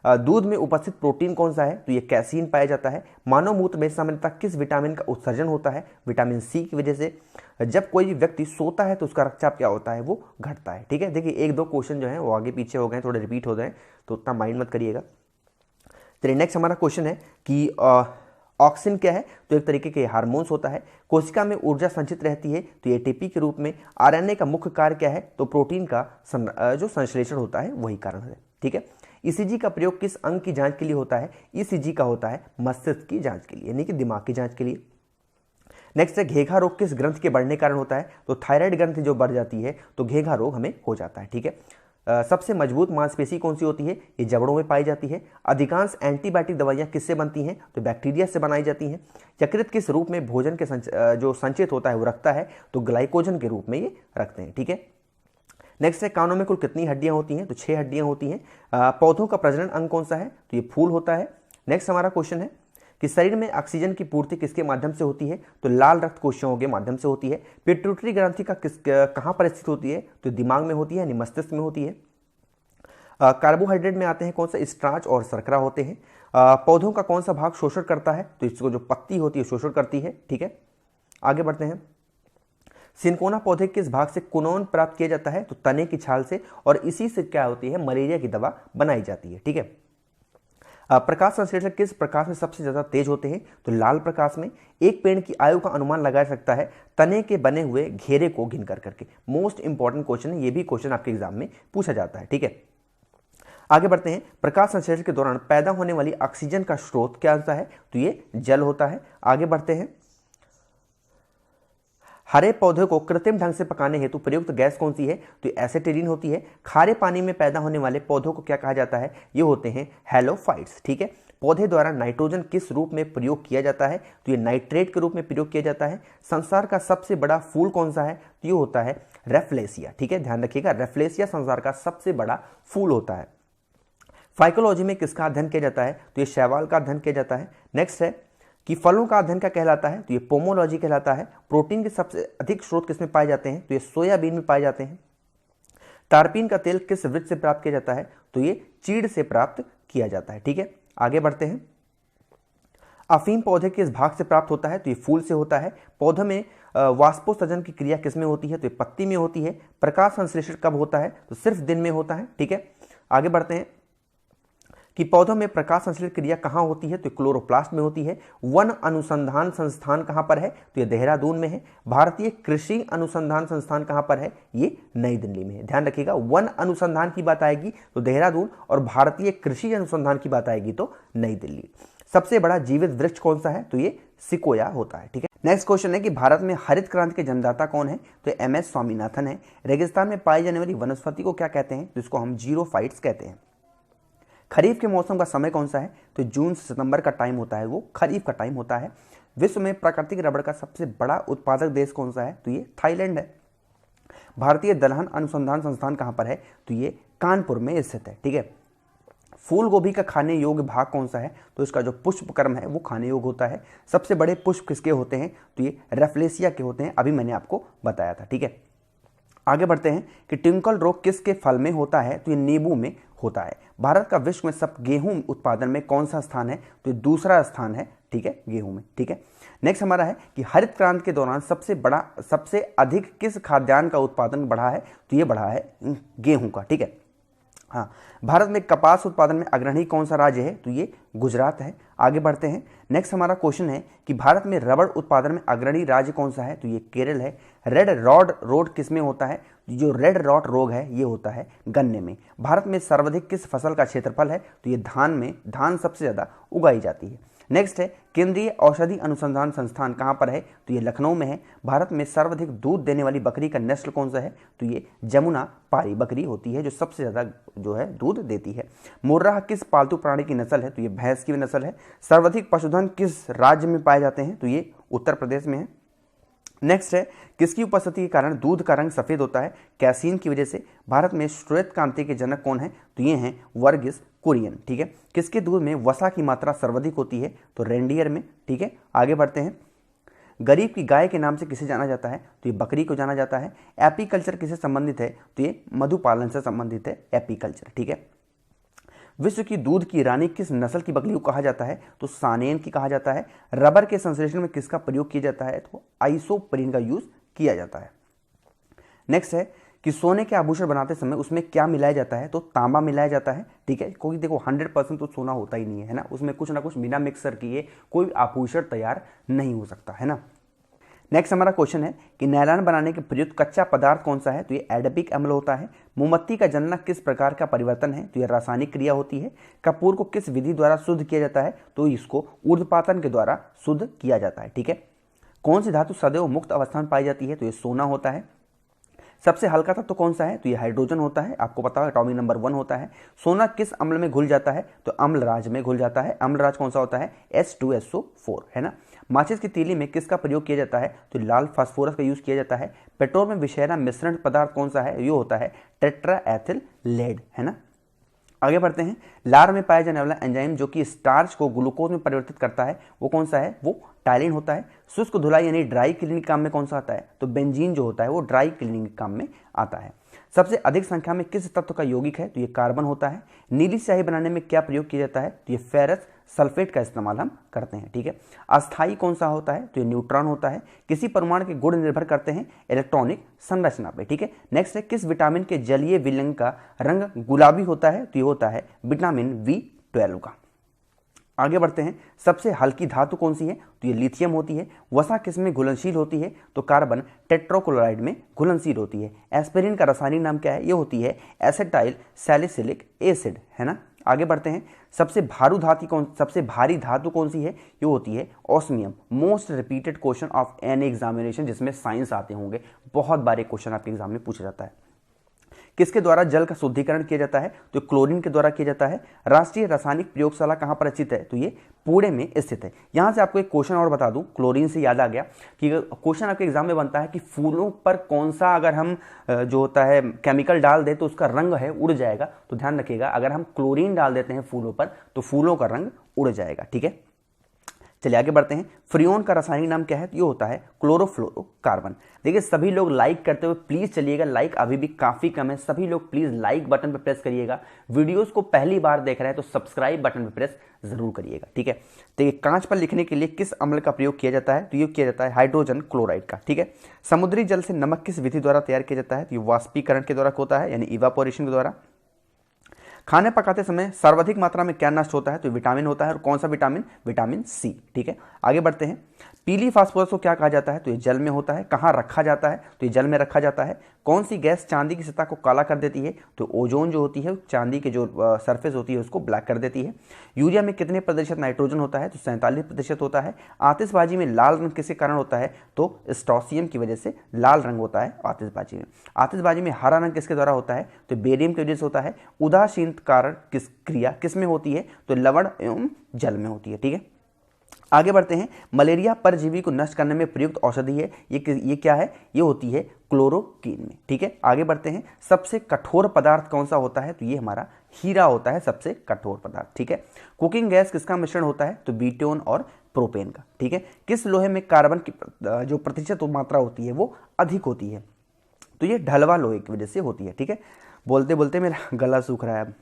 दूध में उपस्थित प्रोटीन कौन सा है? तो ये कैसीन पाया जाता है। मानव मूत्र में सामान्यतः किस विटामिन का उत्सर्जन होता है? विटामिन सी की वजह से। जब कोई व्यक्ति सोता है तो उसका रक्तचाप क्या होता है? वो घटता है। ठीक है, देखिए एक दो क्वेश्चन जो है वो आगे पीछे हो गए, थोड़े रिपीट हो गए, तो उतना माइंड मत करिएगा। चलिए नेक्स्ट हमारा क्वेश्चन है कि ऑक्सिन क्या है? तो एक तरीके के हार्मोन्स होता है। कोशिका में ऊर्जा संचित रहती है तो ये एटीपी के रूप में। आरएनए का मुख्य कार्य क्या है? तो प्रोटीन का जो संश्लेषण होता है वही कारण है, ठीक है। ईसीजी का प्रयोग किस अंग की जांच के लिए होता है? ईसीजी का होता है मस्तिष्क की जांच के लिए, यानी कि दिमाग की जांच के लिए। नेक्स्ट है घेघा रोग किस ग्रंथ के बढ़ने कारण होता है? तो थायराइड ग्रंथ जो बढ़ जाती है तो घेघा रोग हमें हो जाता है, ठीक है। सबसे मजबूत मांसपेशी कौन सी होती है? ये जबड़ों में पाई जाती है। अधिकांश एंटीबायोटिक दवाइयां किससे बनती हैं? तो बैक्टीरिया से बनाई जाती हैं। यकृत किस रूप में भोजन के जो संचित होता है वो रखता है? तो ग्लाइकोजन के रूप में ये रखते हैं, ठीक है। नेक्स्ट है कानों में कुल कितनी हड्डियां होती हैं? तो 6 हड्डियां होती हैं। पौधों का प्रजनन अंग कौन सा है? तो ये फूल होता है। नेक्स्ट हमारा क्वेश्चन है कि शरीर में ऑक्सीजन की पूर्ति किसके माध्यम से होती है? तो लाल रक्त कोशिकाओं के माध्यम से होती है। पिट्यूटरी ग्रंथि का कहां पर स्थित होती है? तो दिमाग में होती है, यानी मस्तिष्क में होती है। कार्बोहाइड्रेट में आते हैं कौन सा? स्टार्च और शर्करा होते हैं। पौधों का कौन सा भाग शोषण करता है? तो इसको जो पत्ती होती है शोषण करती है, ठीक है। आगे बढ़ते हैं। सिनकोना पौधे किस भाग से कुनोन प्राप्त किया जाता है? तो तने की छाल से, और इसी से क्या होती है? मलेरिया की दवा बनाई जाती है, ठीक है। प्रकाश संश्लेषक किस प्रकाश में सबसे ज्यादा तेज होते हैं? तो लाल प्रकाश में। एक पेड़ की आयु का अनुमान लगाया सकता है तने के बने हुए घेरे को गिन कर करके। मोस्ट इंपॉर्टेंट क्वेश्चन है, ये भी क्वेश्चन आपके एग्जाम में पूछा जाता है, ठीक है। आगे बढ़ते हैं। प्रकाश संश्लेषण के दौरान पैदा होने वाली ऑक्सीजन का स्रोत क्या होता है? तो ये जल होता है। आगे बढ़ते हैं। हरे पौधे को कृत्रिम ढंग से पकाने हेतु प्रयुक्त गैस कौन सी है? तो एसिटिलीन होती है। खारे पानी में पैदा होने वाले पौधों को क्या कहा जाता है? ये होते हैं हैलोफाइट्स, ठीक है। पौधे द्वारा नाइट्रोजन किस रूप में प्रयोग किया जाता है? तो ये नाइट्रेट के रूप में प्रयोग किया जाता है। संसार का सबसे बड़ा फूल कौन सा है? तो ये होता है रेफ्लेसिया, ठीक है। ध्यान रखिएगा, रेफ्लेसिया संसार का सबसे बड़ा फूल होता है। फाइकोलॉजी में किसका अध्ययन किया जाता है? तो ये शैवाल का अध्ययन किया जाता है। नेक्स्ट है कि फलों का अध्ययन क्या कहलाता है? तो ये पोमोलॉजी कहलाता है। प्रोटीन के सबसे अधिक स्रोत किसमें पाए जाते हैं? तो ये सोयाबीन में पाए जाते हैं। तारपीन का तेल किस वृक्ष से प्राप्त किया जाता है? तो ये चीड़ से प्राप्त किया जाता है, ठीक है। आगे बढ़ते हैं। अफीम पौधे किस भाग से प्राप्त होता है? तो ये फूल से होता है। पौधे में वाष्पोत्सर्जन की क्रिया किसमें होती है? तो ये पत्ती में होती है। प्रकाश संश्लेषण कब होता है? तो सिर्फ दिन में होता है, ठीक है। आगे बढ़ते हैं कि पौधों में प्रकाश संश्लेषण क्रिया कहाँ होती है? तो क्लोरोप्लास्ट में होती है। वन अनुसंधान संस्थान कहाँ पर है? तो ये देहरादून में है। भारतीय कृषि अनुसंधान संस्थान कहाँ पर है? ये नई दिल्ली में है। ध्यान रखिएगा, वन अनुसंधान की बात आएगी तो देहरादून, और भारतीय कृषि अनुसंधान की बात आएगी तो नई दिल्ली। सबसे बड़ा जीवित वृक्ष कौन सा है? तो ये सिकोया होता है, ठीक है। नेक्स्ट क्वेश्चन है कि भारत में हरित क्रांति के जन्मदाता कौन है? तो MS स्वामीनाथन है। रेगिस्तान में पाई जाने वाली वनस्पति को क्या कहते हैं? जिसको हम जीरोफाइट्स कहते हैं। खरीफ के मौसम का समय कौन सा है? तो जून से सितंबर का टाइम होता है, वो खरीफ का टाइम होता है। विश्व में प्राकृतिक रबड़ का सबसे बड़ा उत्पादक देश कौन सा है? तो ये थाईलैंड है। भारतीय दलहन अनुसंधान संस्थान कहाँ पर है? तो ये कानपुर में स्थित है, ठीक है। फूल गोभी का खाने योग्य भाग कौन सा है? तो इसका जो पुष्पक्रम है वो खाने योग्य होता है। सबसे बड़े पुष्प किसके होते हैं? तो ये रेफ्लेसिया के होते हैं, अभी मैंने आपको बताया था, ठीक है। आगे बढ़ते हैं कि ट्विंकल रोग किसके फल में होता है? तो ये नींबू में होता है। भारत का विश्व में सब गेहूं उत्पादन में कौन सा स्थान है? तो ये दूसरा स्थान है, ठीक है, गेहूं में, ठीक है। नेक्स्ट हमारा है कि हरित क्रांति के दौरान सबसे अधिक किस खाद्यान्न का उत्पादन बढ़ा है? तो ये बढ़ा है गेहूं का, ठीक है। हाँ, भारत में कपास उत्पादन में अग्रणी कौन सा राज्य है? तो ये गुजरात है। आगे बढ़ते हैं। नेक्स्ट हमारा क्वेश्चन है कि भारत में रबड़ उत्पादन में अग्रणी राज्य कौन सा है? तो ये केरल है। रेड रॉड रोग किस में होता है? जो रेड रॉट रोग है ये होता है गन्ने में। भारत में सर्वाधिक किस फसल का क्षेत्रफल है? तो ये धान में, धान सबसे ज्यादा उगाई जाती है। नेक्स्ट है केंद्रीय औषधि अनुसंधान संस्थान कहाँ पर है? तो ये लखनऊ में है। भारत में सर्वाधिक दूध देने वाली बकरी का नस्ल कौन सा है? तो ये जमुना पारी बकरी होती है जो सबसे ज्यादा जो है दूध देती है। मुर्राह किस पालतू प्राणी की नस्ल है? तो ये भैंस की नस्ल है। सर्वाधिक पशुधन किस राज्य में पाए जाते हैं? तो ये उत्तर प्रदेश में है। नेक्स्ट है किसकी उपस्थिति के कारण दूध का रंग सफेद होता है? कैसीन की वजह से। भारत में श्वेत क्रांति के जनक कौन है? तो ये हैं वर्गीस कुरियन, ठीक है। किसके दूध में वसा की मात्रा सर्वाधिक होती है? तो रेंडियर में, ठीक है। आगे बढ़ते हैं। गरीब की गाय के नाम से किसे जाना जाता है? तो ये बकरी को जाना जाता है। एपीकल्चर किससे संबंधित है? तो ये मधुपालन से संबंधित है एपीकल्चर, ठीक है। विश्व की दूध की रानी किस नस्ल की बकरी को कहा जाता है? तो सानेन की कहा जाता है। रबर के संश्लेषण में किसका प्रयोग किया जाता है? तो आइसोप्रीन का यूज किया जाता है। नेक्स्ट है कि सोने के आभूषण बनाते समय उसमें क्या मिलाया जाता है, तो तांबा मिलाया जाता है, ठीक है, क्योंकि देखो 100% तो सोना होता ही नहीं है ना, उसमें कुछ ना कुछ बिना मिक्सर किए कोई आभूषण तैयार नहीं हो सकता है ना। नेक्स्ट हमारा क्वेश्चन है कि नायलॉन बनाने के प्रयुक्त कच्चा पदार्थ कौन सा है, तो ये एडबिक अम्ल होता है। मोमबत्ती का जलना किस प्रकार का परिवर्तन है, तो यह रासायनिक क्रिया होती है। कपूर को किस विधि द्वारा शुद्ध किया जाता है, तो इसको ऊर्ध्वपातन के द्वारा शुद्ध किया जाता है, ठीक है। कौन सी धातु सदैव मुक्त अवस्था में पाई जाती है, तो ये सोना होता है। सबसे हल्का तत्व तो कौन सा है, तो ये हाइड्रोजन होता है, आपको पता है एटॉमिक नंबर 1 होता है। सोना किस अम्ल में घुल जाता है, तो अम्लराज में घुल जाता है। अम्लराज कौन सा होता है, H2SO4 है ना। माचिस की तीली में किसका प्रयोग किया जाता है, तो लाल फास्फोरस का यूज किया जाता है। पेट्रोल में विषैला मिश्रण पदार्थ कौन सा है, ये होता है टेट्राएथिल लेड है ना। आगे बढ़ते हैं, लार में पाया जाने वाला एंजाइम जो कि स्टार्च को ग्लूकोज में परिवर्तित करता है वो कौन सा है, वो टाइलिन होता है। शुष्क धुलाई यानी ड्राई क्लीनिंग काम में कौन सा आता है, तो बेंजीन जो होता है वो ड्राई क्लीनिंग काम में आता है। सबसे अधिक संख्या में किस तत्व का यौगिक है, तो ये कार्बन होता है। नीली स्याही बनाने में क्या प्रयोग किया जाता है, तो ये फेरस सल्फेट का इस्तेमाल हम करते हैं, ठीक है। अस्थाई कौन सा होता है, तो ये न्यूट्रॉन होता है। किसी परमाणु के गुण निर्भर करते हैं इलेक्ट्रॉनिक संरचना पे, ठीक है। नेक्स्ट है, किस विटामिन के जलीय विलयन का रंग गुलाबी होता है, तो ये होता है विटामिन B12 का। आगे बढ़ते हैं, सबसे हल्की धातु कौन सी है, तो ये लिथियम होती है। वसा किसमें घुलनशील होती है, तो कार्बन टेट्राक्लोराइड में घुलनशील होती है। एस्पिरिन का रासायनिक नाम क्या है, ये होती है एसिटाइल सैलिसिलिक एसिड है ना। आगे बढ़ते हैं, सबसे भारी धातु कौन सी है, ये होती है osmium. Most repeated question of any examination जिसमें साइंस आते होंगे, बहुत बार क्वेश्चन आपके एग्जाम में पूछा जाता है। किसके द्वारा जल का शुद्धिकरण किया जाता है, तो क्लोरीन के द्वारा किया जाता है। राष्ट्रीय रासायनिक प्रयोगशाला कहां पर स्थित है, तो ये पुणे में स्थित है। यहां से आपको एक क्वेश्चन और बता दूं, क्लोरीन से याद आ गया कि क्वेश्चन आपके एग्जाम में बनता है कि फूलों पर कौन सा अगर हम जो होता है केमिकल डाल दे तो उसका रंग है उड़ जाएगा, तो ध्यान रखिएगा अगर हम क्लोरीन डाल देते हैं फूलों पर तो फूलों का रंग उड़ जाएगा, ठीक है। चलिए आगे बढ़ते हैं, फ्रियोन का रासायनिक नाम क्या है, तो ये होता है क्लोरोफ्लोरोकार्बन। देखिए सभी लोग लाइक करते हुए प्लीज चलिएगा, लाइक अभी भी काफी कम है, सभी लोग प्लीज लाइक बटन पर प्रेस करिएगा। वीडियोस को पहली बार देख रहे हैं तो सब्सक्राइब बटन पर प्रेस जरूर करिएगा, ठीक है। देखिए कांच पर लिखने के लिए किस अम्ल का प्रयोग किया जाता है, तो ये किया जाता है हाइड्रोजन क्लोराइड का, ठीक है। समुद्री जल से नमक किस विधि द्वारा तैयार किया जाता है, तो ये वाष्पीकरण के द्वारा होता है यानी इवापोरेशन के द्वारा। खाने पकाते समय सर्वाधिक मात्रा में क्या नष्ट होता है, तो विटामिन होता है, और कौन सा विटामिन, विटामिन सी, ठीक है। आगे बढ़ते हैं, पीली फास्फोरस को क्या कहा जाता है, तो ये जल में होता है। कहाँ रखा जाता है, तो ये जल में रखा जाता है। कौन सी गैस चांदी की सतह को काला कर देती है, तो ओजोन जो होती है चांदी के जो सरफेस होती है उसको ब्लैक कर देती है। यूरिया में कितने प्रतिशत नाइट्रोजन होता है, तो 47% होता है। आतिशबाजी में लाल रंग किसके कारण होता है, तो स्ट्रोंसियम की वजह से लाल रंग होता है आतिशबाजी में। आतिशबाजी में हरा रंग किसके द्वारा होता है, तो बेरियम की वजह से होता है। उदासीन कारक किस क्रिया किस में होती है, तो लवण एवं जल में होती है, ठीक है। आगे बढ़ते हैं, मलेरिया परजीवी को नष्ट करने में प्रयुक्त औषधि है, ये क्या है, ये होती है क्लोरोक्विन में, ठीक है। आगे बढ़ते हैं, सबसे कठोर पदार्थ कौन सा होता है, तो ये हमारा हीरा होता है सबसे कठोर पदार्थ, ठीक है। कुकिंग गैस किसका मिश्रण होता है, तो ब्यूटेन और प्रोपेन का, ठीक है। किस लोहे में कार्बन की जो प्रतिशत मात्रा होती है वो अधिक होती है, तो ये ढलवा लोहे की वजह से होती है, ठीक है। बोलते बोलते मेरा गला सूख रहा है अब।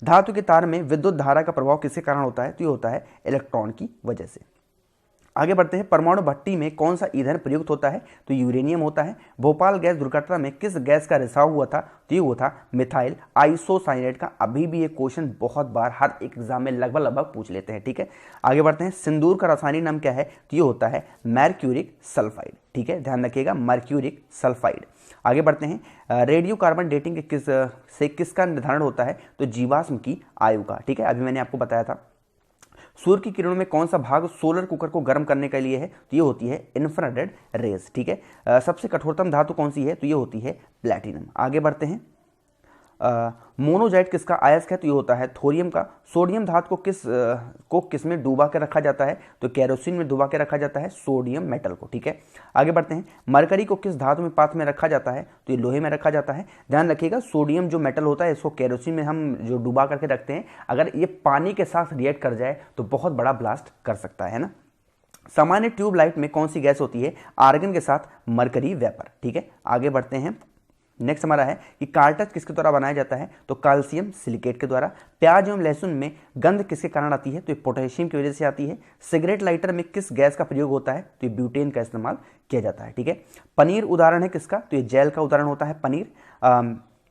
धातु के तार में विद्युत धारा का प्रभाव किसके कारण होता है, तो ये होता है इलेक्ट्रॉन की वजह से। आगे बढ़ते हैं, परमाणु भट्टी में कौन सा ईंधन प्रयुक्त होता है, तो यूरेनियम होता है। भोपाल गैस दुर्घटना में किस गैस का रिसाव हुआ था, तो ये हुआ था मिथाइल आइसोसाइनेट का। अभी भी ये क्वेश्चन बहुत बार हर एक एग्जाम में लगभग पूछ लेते हैं, ठीक है। आगे बढ़ते हैं, सिंदूर का रासायनिक नाम क्या है, तो ये होता है मर्क्यूरिक सल्फाइड, ठीक है, ध्यान रखिएगा मर्क्यूरिक सल्फाइड। आगे बढ़ते हैं, रेडियो कार्बन डेटिंग के किसका निर्धारण होता है, तो जीवाश्म की आयु का, ठीक है, अभी मैंने आपको बताया था। सूर्य की किरणों में कौन सा भाग सोलर कुकर को गर्म करने के लिए है, तो ये होती है इंफ्रारेड रेज, ठीक है। सबसे कठोरतम धातु कौन सी है, तो ये होती है प्लैटिनम। आगे बढ़ते हैं, मोनोजाइट किसका अयस्क है, तो ये होता है थोरियम का। सोडियम धातु को किस में डुबा के रखा जाता है, तो केरोसिन में डुबा के रखा जाता है सोडियम मेटल को, ठीक है। आगे बढ़ते हैं, मरकरी को किस धातु में पात्र में रखा जाता है, तो ये लोहे में रखा जाता है। ध्यान रखिएगा सोडियम जो मेटल होता है इसको केरोसिन में हम जो डुबा करके रखते हैं, अगर ये पानी के साथ रिएक्ट कर जाए तो बहुत बड़ा ब्लास्ट कर सकता है ना। सामान्य ट्यूबलाइट में कौन सी गैस होती है, आर्गन के साथ मरकरी वेपर, ठीक है। आगे बढ़ते हैं, नेक्स्ट हमारा है कि कार्टज किसके द्वारा बनाया जाता है, तो कैल्शियम सिलिकेट के द्वारा। प्याज एवं लहसुन में गंध किसके कारण आती है, तो ये पोटेशियम की वजह से आती है। सिगरेट लाइटर में किस गैस का प्रयोग होता है, तो ये ब्यूटेन का इस्तेमाल किया जाता है। ठीक है, पनीर उदाहरण है किसका, तो ये जेल का उदाहरण होता है पनीर।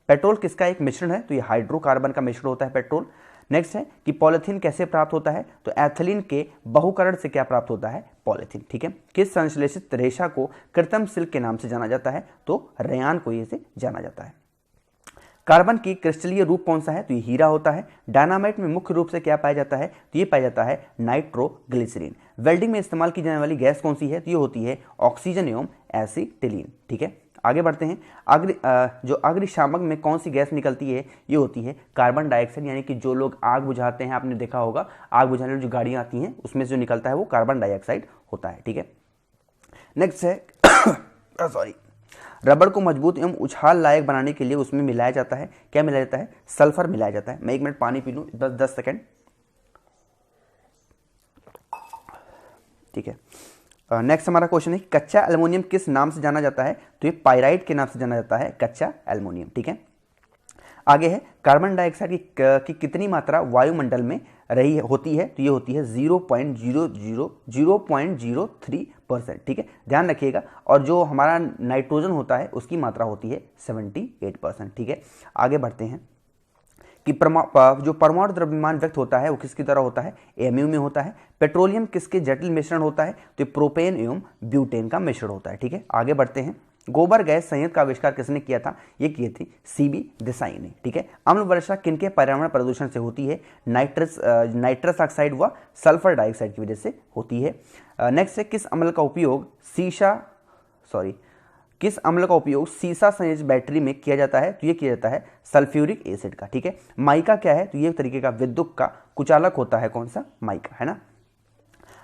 पेट्रोल किसका एक मिश्रण है, तो ये हाइड्रोकार्बन का मिश्रण होता है पेट्रोल। नेक्स्ट है कि पॉलिथीन कैसे प्राप्त होता है, तो एथिलीन के बहुकरण से क्या प्राप्त होता है, पॉलिथीन। ठीक है, किस संश्लेषित रेशा को कृत्रिम सिल्क के नाम से जाना जाता है, तो रेयान को ये से जाना जाता है। कार्बन की क्रिस्टलीय रूप कौन सा है, तो ये हीरा होता है। डायनामाइट में मुख्य रूप से क्या पाया जाता है, तो ये पाया जाता है नाइट्रोग्लिसरीन। वेल्डिंग में इस्तेमाल की जाने वाली गैस कौन सी है, तो ये होती है ऑक्सीजन एवं एसिटिलीन। ठीक है, आगे बढ़ते हैं। जो अग्निशामक में कौन सी गैस निकलती है, ये होती है कार्बन डाइऑक्साइड। यानी कि जो लोग आग बुझाते हैं, आपने देखा होगा आग बुझाने वाली जो गाड़ियां आती हैं उसमें से जो निकलता है वो कार्बन डाइऑक्साइड होता है। ठीक है, नेक्स्ट है सॉरी रबड़ को मजबूत एवं उछाल लायक बनाने के लिए उसमें मिलाया जाता है, क्या मिलाया जाता है, सल्फर मिलाया जाता है। मैं 1 मिनट पानी पी लूँ, 10 सेकेंड। ठीक है, नेक्स्ट हमारा क्वेश्चन है कच्चा एल्युमिनियम किस नाम से जाना जाता है, तो ये पाइराइट के नाम से जाना जाता है कच्चा एल्युमिनियम। ठीक है, आगे है कार्बन डाइऑक्साइड की कितनी मात्रा वायुमंडल में रही होती है, तो ये होती है 0.03%। ठीक है, ध्यान रखिएगा। और जो हमारा नाइट्रोजन होता है उसकी मात्रा होती है 78%। ठीक है, आगे बढ़ते हैं कि जो परमाणु द्रव्यमान व्यक्त होता है वो किसकी तरह होता है, एमयू में होता है। पेट्रोलियम किसके जटिल मिश्रण होता है, तो प्रोपेन एवं ब्यूटेन का मिश्रण होता है। ठीक है, आगे बढ़ते हैं। गोबर गैस संयंत्र का आविष्कार किसने किया था, ये किए थे सीबी देसाई ने। ठीक है, अम्ल वर्षा किनके पर्यावरण प्रदूषण से होती है, नाइट्रस ऑक्साइड व सल्फर डाइऑक्साइड की वजह से होती है। नेक्स्ट है किस अम्ल का उपयोग सीसा संयोजित बैटरी में किया जाता है, तो ये किया जाता है सल्फ्यूरिक एसिड का। ठीक है, माइका क्या है, तो ये तरीके का विद्युत का कुचालक होता है, कौन सा, माइका, है ना।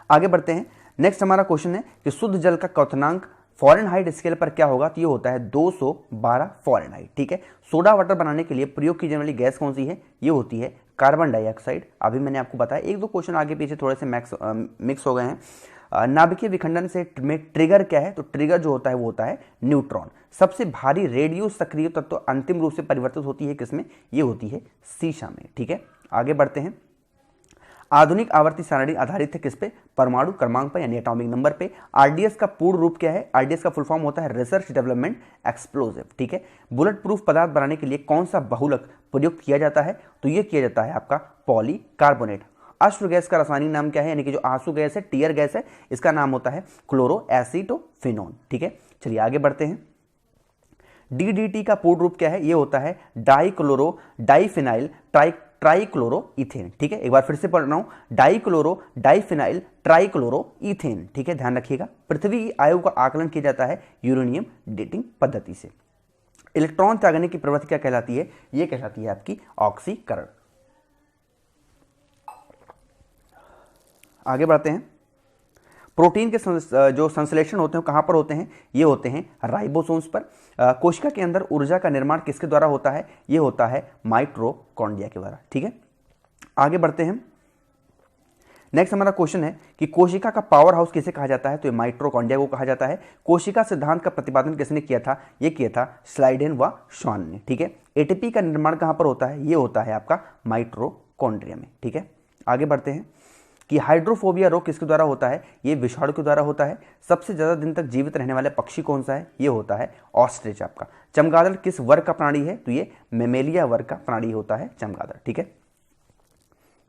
आगे बढ़ते हैं। नेक्स्ट हमारा क्वेश्चन है कि शुद्ध जल का क्वथनांक फ़ारेनहाइट स्केल पर क्या होगा, तो ये होता है 212 फ़ारेनहाइट। ठीक है, सोडा वाटर बनाने के लिए प्रयोग की जाने वाली गैस कौन सी है, ये होती है कार्बन डाइऑक्साइड। अभी मैंने आपको बताया, 1-2 क्वेश्चन आगे पीछे थोड़े से मिक्स हो गए हैं। नाभिकीय विखंडन से में ट्रिगर क्या है, तो ट्रिगर जो होता है वो होता है न्यूट्रॉन। सबसे भारी रेडियो सक्रिय तत्व अंतिम रूप से परिवर्तित होती है किसमें, ये होती है सीसा में। ठीक है, आगे बढ़ते हैं। आधुनिक आवर्ती सारणी आधारित है किस पे, परमाणु क्रमांक पर, यानी एटॉमिक नंबर पे। आरडीएस का पूर्ण रूप क्या है, आरडीएस का फुल फॉर्म होता है रिसर्च डेवलपमेंट एक्सप्लोजिव। ठीक है, बुलेट प्रूफ पदार्थ बनाने के लिए कौन सा बहुलक प्रयोग किया जाता है, तो ये किया जाता है आपका पॉलीकार्बोनेट। अश्रु गैस का रासायनिक नाम क्या है, यानी कि जो आंसू गैस है, टीयर गैस है, इसका नाम होता है क्लोरो एसिटोफिनोन। ठीक है, चलिए आगे बढ़ते हैं। डीडीटी का पूर्ण रूप क्या है, ये होता है डाइक्लोरो डाइफिनाइल ट्राइक्लोरो इथेन। ठीक है, एक बार फिर से पढ़ रहा हूं, डाइक्लोरो डाइफिनाइल ट्राइक्लोरो इथेन। ठीक है, ध्यान रखिएगा। पृथ्वी आयु का आकलन किया जाता है यूरेनियम डेटिंग पद्धति से। इलेक्ट्रॉन त्यागने की प्रवृत्ति क्या कहलाती है, ये कहलाती है आपकी ऑक्सीकरण। आगे बढ़ते हैं। प्रोटीन के जो संश्लेषण होते हैं कहां पर होते हैं, ये होते हैं राइबोसोम्स पर। कोशिका के अंदर ऊर्जा का निर्माण किसके द्वारा होता है, ये होता है माइटोकॉन्ड्रिया के द्वारा। ठीक है, आगे बढ़ते हैं। नेक्स्ट हमारा क्वेश्चन है कि कोशिका का पावर हाउस किसे कहा जाता है, तो ये माइटोकॉन्ड्रिया को कहा जाता है। कोशिका सिद्धांत का प्रतिपादन किसने किया था, ये किया था स्लाइडेन व श्वान ने। ठीक है, एटीपी का निर्माण कहां पर होता है, ये होता है आपका माइटोकॉन्ड्रिया में। ठीक है, आगे बढ़ते हैं कि हाइड्रोफोबिया रोग किसके द्वारा होता है, ये विषाणु के द्वारा होता है। सबसे ज्यादा दिन तक जीवित रहने वाला पक्षी कौन सा है, ये होता है ऑस्ट्रिच आपका। चमगादड़ किस वर्ग का प्राणी है, तो ये मेमेलिया वर्ग का प्राणी होता है चमगादड़। ठीक है,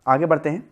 आगे बढ़ते हैं।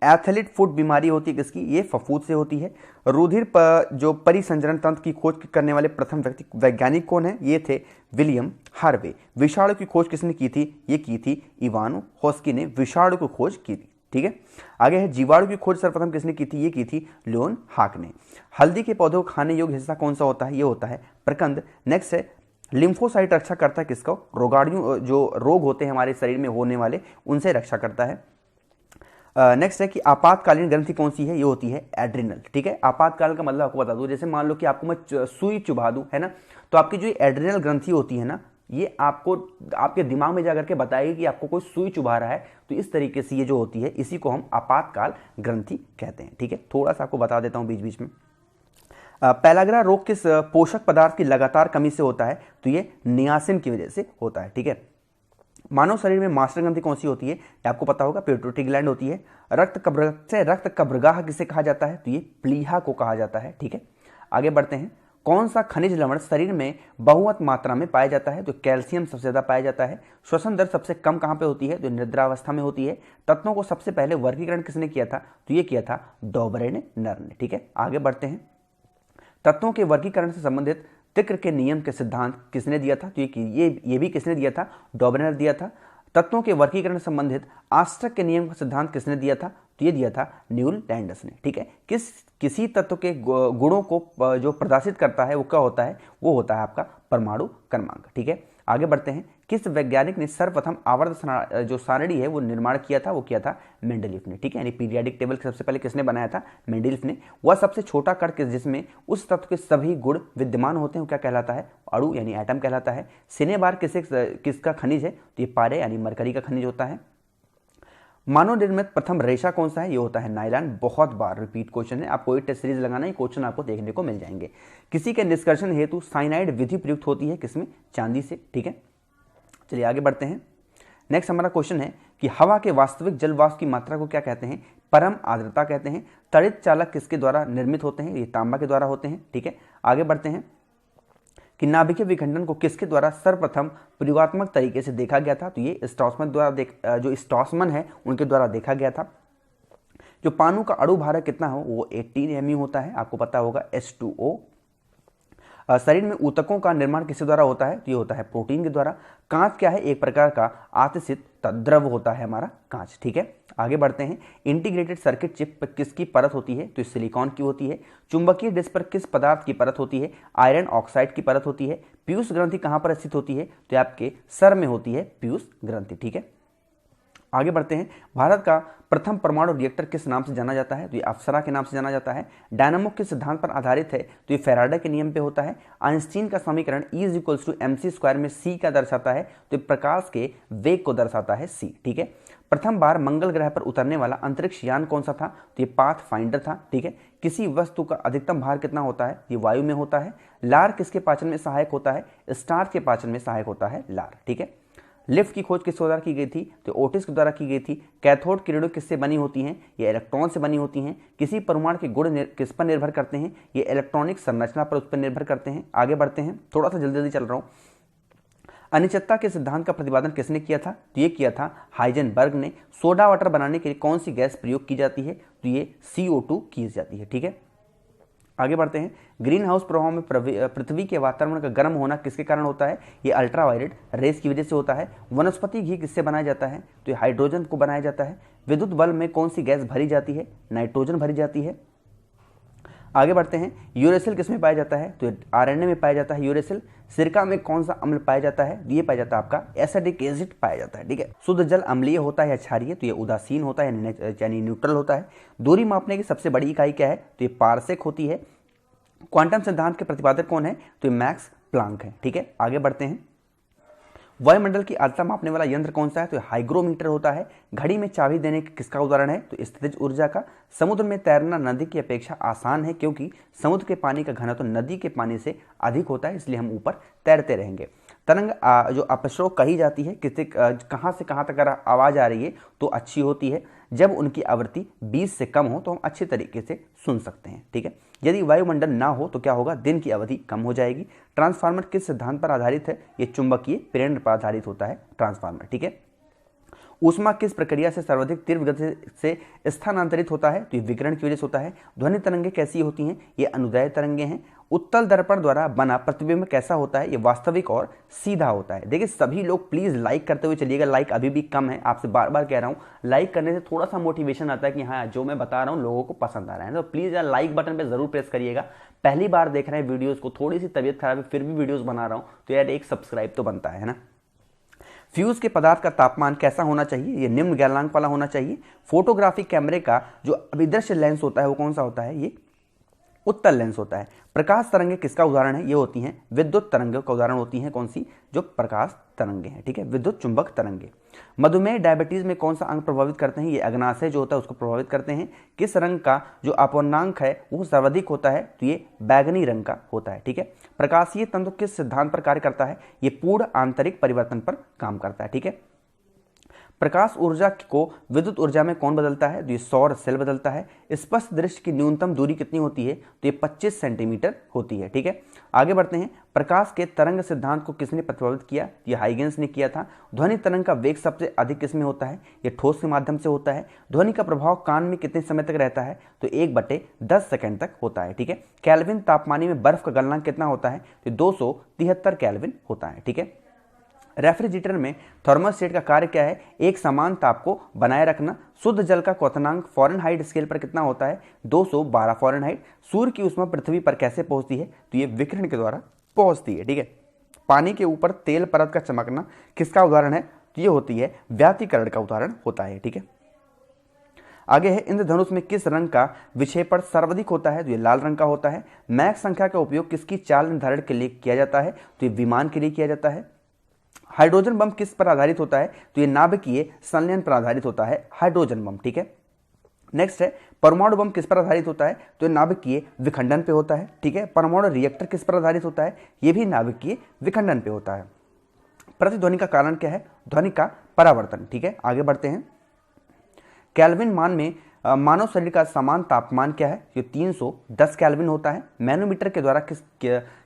एथलीट फुट बीमारी होती है किसकी, ये फफूंद से होती है। रुधिर जो परिसंचरण तंत्र की खोज करने वाले प्रथम वैज्ञानिक कौन है, ये थे विलियम हार्वे। विषाणु की खोज किसने की थी, ये की थी इवानो हॉस्की ने विषाणु की खोज की थी। ठीक है, आगे है जीवाणु की खोज सर्वप्रथम किसने की थी, ये की थी लियोन हाक ने। हल्दी के पौधों को खाने योग्य हिस्सा कौन सा होता है, ये होता है प्रकंद। नेक्स्ट है लिम्फोसाइट रक्षा करता है किसको, रोगाणु जो रोग होते हैं हमारे शरीर में होने वाले उनसे रक्षा करता है। नेक्स्ट है कि आपातकालीन ग्रंथि कौन सी है, ये होती है एड्रिनल। ठीक है, आपातकाल का मतलब आपको बता दूं, जैसे मान लो कि आपको मैं सुई चुभा दूं, है ना, तो आपकी जो एड्रिनल ग्रंथि होती है ना, ये आपको आपके दिमाग में जाकर के बताएगी कि आपको कोई सुई चुभा रहा है। तो इस तरीके से ये जो होती है, इसी को हम आपातकाल ग्रंथि कहते हैं। ठीक है, थोड़ा सा आपको बता देता हूं बीच बीच में। पेलाग्रा रोग किस पोषक पदार्थ की लगातार कमी से होता है? तो ये नियासिन की वजह से होता है। ठीक है, मानव शरीर में मास्टर ग्रंथि कौन सी होती है? ये आपको पता होगा, पिट्यूटरी ग्लैंड होती है। रक्त कब्रगाह किसे कहा जाता है? तो ये प्लीहा को कहा जाता है। ठीक है, आगे बढ़ते हैं। कौन सा खनिज लवण शरीर में बहुमत मात्रा में पाया जाता है? तो कैल्शियम सबसे ज्यादा पाया जाता है। श्वसन दर सबसे कम कहां पे होती है? तो निद्रावस्था में होती है। तत्वों को सबसे पहले वर्गीकरण किसने किया था? तो ये किया था डॉबरे नर ने। ठीक है, आगे बढ़ते हैं। तत्वों के वर्गीकरण से संबंधित तिक्र के नियम के सिद्धांत किसने दिया था? तो ये भी किसने दिया था? डॉबरेनर दिया था। तत्वों के वर्गीकरण से संबंधित आस्टक के नियम का सिद्धांत किसने दिया था? तो ये दिया था न्यूल लैंडस ने। ठीक है, किसी तत्व के गुणों को जो प्रदर्शित करता है वो क्या होता है? वो होता है आपका परमाणु क्रमांक। ठीक है, आगे बढ़ते हैं। किस वैज्ञानिक ने सर्वप्रथम आवर्त जो सारणी है वो निर्माण किया था? वो किया था मेंडलीफ ने। ठीक है, यानी पीरियाडिक टेबल सबसे पहले किसने बनाया था? मेंडलीफ ने। वह सबसे छोटा कण जिसमें उस तत्व के सभी गुण विद्यमान होते हैं वो क्या कहलाता है? अणु यानी एटम कहलाता है। सिनेबार किसका खनिज है? तो ये पारे यानी मरकरी का खनिज होता है। मानव निर्मित प्रथम रेशा कौन सा है? ये होता है नायलॉन। बहुत बार रिपीट क्वेश्चन है, आपको टेस्ट सीरीज लगाना, ये क्वेश्चन आपको देखने को मिल जाएंगे। किसी के निष्कर्षण हेतु साइनाइड विधि प्रयुक्त होती है किसमें? चांदी से। ठीक है, चलिए आगे बढ़ते हैं। नेक्स्ट हमारा क्वेश्चन है कि हवा के वास्तविक जल वाष्प की मात्रा को क्या कहते हैं? परम आर्द्रता कहते हैं। तड़ित चालक किसके द्वारा निर्मित होते हैं? ये तांबा के द्वारा होते हैं। ठीक है, आगे बढ़ते हैं कि नाभिकीय विखंडन को किसके द्वारा सर्वप्रथम प्रयोगात्मक तरीके से देखा गया था? तो ये स्ट्रॉसमन द्वारा जो स्ट्रॉसमन है उनके द्वारा देखा गया था। जो पानी का अणु भार कितना हो? वो 18 mu होता है, आपको पता होगा H2O। शरीर में ऊतकों का निर्माण किसके द्वारा होता है? तो ये होता है प्रोटीन के द्वारा। कांच क्या है? एक प्रकार का आतिशित द्रव होता है हमारा कांच। ठीक है, आगे बढ़ते हैं। इंटीग्रेटेड सर्किट चिप पर किसकी परत होती है? तो सिलिकॉन की होती है। चुंबकीय डिस्क पर किस पदार्थ की परत होती है? आयरन ऑक्साइड की परत होती है। पीयूष ग्रंथि कहां पर स्थित होती है? तो आपके सर में होती है पीयूष ग्रंथि। ठीक है, आगे बढ़ते हैं। भारत का प्रथम परमाणु रिएक्टर किस नाम से जाना जाता है? तो ये अप्सरा के नाम से जाना जाता है। डायनामो किस सिद्धांत पर आधारित है? तो ये फैराडे के नियम पे होता है। आइंस्टीन का समीकरण E=mc² में c क्या दर्शाता है? तो प्रकाश के वेग को दर्शाता है c। ठीक है, प्रथम बार मंगल ग्रह पर उतरने वाला अंतरिक्ष यान कौन सा था? तो ये पाथफाइंडर था। ठीक है, किसी वस्तु का अधिकतम भार कितना होता है? ये वायु में होता है। लार किसके पाचन में सहायक होता है? स्टार्च के पाचन में सहायक होता है लार। ठीक है, लिफ्ट की खोज किस द्वारा की गई थी? तो ओटिस के द्वारा की गई थी। कैथोड किरणें किससे बनी होती हैं? ये इलेक्ट्रॉन से बनी होती हैं। किसी परमाणु के गुण किस पर निर्भर करते हैं? ये इलेक्ट्रॉनिक संरचना पर उस पर निर्भर करते हैं। आगे बढ़ते हैं, थोड़ा सा जल्दी चल रहा हूं। अनिश्चितता के सिद्धांत का प्रतिपादन किसने किया था? तो ये किया था हाइजेनबर्ग ने। सोडा वाटर बनाने के लिए कौन सी गैस प्रयोग की जाती है? तो ये CO2 की जाती है। ठीक है, आगे बढ़ते हैं। ग्रीन हाउस प्रभाव में पृथ्वी के वातावरण का गर्म होना किसके कारण होता है? ये अल्ट्रावायलेट रेस की वजह से होता है। वनस्पति घी किससे बनाया जाता है? तो ये हाइड्रोजन को बनाया जाता है। विद्युत बल्ब में कौन सी गैस भरी जाती है? नाइट्रोजन भरी जाती है। आगे बढ़ते हैं। यूरेसिल किसमें पाया जाता है? तो RNA में पाया जाता है यूरेसिल। सिरका में कौन सा अम्ल पाया जाता है? ये पाया जाता है आपका एसिडिक एसिड पाया जाता है। ठीक है, शुद्ध जल अम्लीय होता है या क्षारीय? तो ये उदासीन होता है यानी न्यूट्रल होता है। दूरी मापने की सबसे बड़ी इकाई क्या है? तो ये पारसेक होती है। क्वांटम सिद्धांत के प्रतिपादक कौन है? तो ये मैक्स प्लांक है। ठीक है, आगे बढ़ते हैं। वायुमंडल की आर्द्रता मापने वाला यंत्र कौन सा है? तो हाइग्रोमीटर होता है। घड़ी में चाबी देने का किसका उदाहरण है? तो स्थितिज ऊर्जा का। समुद्र में तैरना नदी की अपेक्षा आसान है क्योंकि समुद्र के पानी का घनत्व नदी के पानी से अधिक होता है, इसलिए हम ऊपर तैरते रहेंगे। तरंग जो अपश्रोक कही जाती है, कहाँ से कहाँ तक अगर आवाज आ रही है तो अच्छी होती है। जब उनकी आवृत्ति 20 से कम हो तो हम अच्छे तरीके से सुन सकते हैं। ठीक है, यदि वायुमंडल ना हो तो क्या होगा? दिन की अवधि कम हो जाएगी। ट्रांसफार्मर किस सिद्धांत पर आधारित है? ये चुंबकीय प्रेरण पर आधारित होता है ट्रांसफार्मर। ठीक है, ऊष्मा किस प्रक्रिया से सर्वाधिक तीव्र गति से स्थानांतरित होता है? तो ये विकिरण की वजह से होता है। ध्वनि तरंगे कैसी होती हैं? ये अनुदैर्ध्य तरंगे हैं। उत्तल दर्पण द्वारा बना प्रतिबिंब कैसा होता है? ये वास्तविक और सीधा होता है। देखिए सभी लोग प्लीज लाइक करते हुए चलिएगा, लाइक अभी भी कम है, आपसे बार बार कह रहा हूं। लाइक करने से थोड़ा सा मोटिवेशन आता है कि हाँ जो मैं बता रहा हूं लोगों को पसंद आ रहा है। तो प्लीज यार लाइक बटन पे जरूर प्रेस करिएगा। पहली बार देख रहे हैं वीडियोज को, थोड़ी सी तबीयत खराब है फिर भी वीडियोज बना रहा हूं, तो यार एक सब्सक्राइब तो बनता है ना। फ्यूज के पदार्थ का तापमान कैसा होना चाहिए? ये निम्न गलनांक वाला होना चाहिए। फोटोग्राफिक कैमरे का जो अभिदृश्य लेंस होता है वो कौन सा होता है? ये उत्तल लेंस होता है। प्रकाश तरंगे किसका उदाहरण है? ये होती हैं विद्युत तरंगों का उदाहरण होती हैं कौन सी? जो प्रकाश तरंगे हैं, ठीक है, विद्युत चुंबक तरंगे। मधुमेह डायबिटीज में कौन सा अंग प्रभावित करते हैं? ये अग्नाशय जो होता है उसको प्रभावित करते हैं। किस रंग का जो अपवर्तनांक है वो सर्वाधिक होता है? तो ये बैगनी रंग का होता है, ठीक है। प्रकाशीय तंतु किस सिद्धांत पर कार्य करता है? ये पूर्ण आंतरिक परिवर्तन पर काम करता है, ठीक है। प्रकाश ऊर्जा को विद्युत ऊर्जा में कौन बदलता है? तो ये सौर सेल बदलता है। स्पष्ट दृश्य की न्यूनतम दूरी कितनी होती है? तो ये 25 सेंटीमीटर होती है, ठीक है। आगे बढ़ते हैं। प्रकाश के तरंग सिद्धांत को किसने प्रतिपादित किया? ये हाइगेंस ने किया था। ध्वनि तरंग का वेग सबसे अधिक किसमें होता है? ये ठोस के माध्यम से होता है। ध्वनि का प्रभाव कान में कितने समय तक रहता है? तो 1/10 सेकंड तक होता है, ठीक है। केल्विन तापमानी में बर्फ का गलनांक कितना होता है? तो 273 केल्विन होता है, ठीक है। रेफ्रिजरेटर में थर्मोस्टेट का कार्य क्या है? एक समान ताप को बनाए रखना। शुद्ध जल का क्वथनांक फ़ारेनहाइट स्केल पर कितना होता है? 212 फ़ारेनहाइट। सूर्य की ऊष्मा पृथ्वी पर कैसे पहुंचती है? तो ये विकिरण के द्वारा पहुंचती है, ठीक है। पानी के ऊपर तेल परत का चमकना किसका उदाहरण है? तो ये होती है व्यातीकरण का उदाहरण होता है, ठीक है। आगे है, इंद्रधनुष में किस रंग का विक्षेपण सर्वाधिक होता है? तो ये लाल रंग का होता है। मैक संख्या का उपयोग किसकी चाल निर्धारण के लिए किया जाता है? तो ये विमान के लिए किया जाता है। हाइड्रोजन बम किस पर आधारित होता है? तो ये नाभिकीय संलयन पर आधारित होता है हाइड्रोजन बम, ठीक है। नेक्स्ट है, परमाणु बम किस पर आधारित होता है? तो ये नाभिकीय विखंडन पे होता है, ठीक है। परमाणु रिएक्टर किस पर आधारित होता है? ये भी नाभिकीय विखंडन पे होता है। प्रतिध्वनि का कारण क्या है? ध्वनि का परावर्तन, ठीक है। आगे बढ़ते हैं। केल्विन मान में मानव शरीर का समान तापमान क्या है? ये 310 केल्विन होता है। मैनोमीटर के द्वारा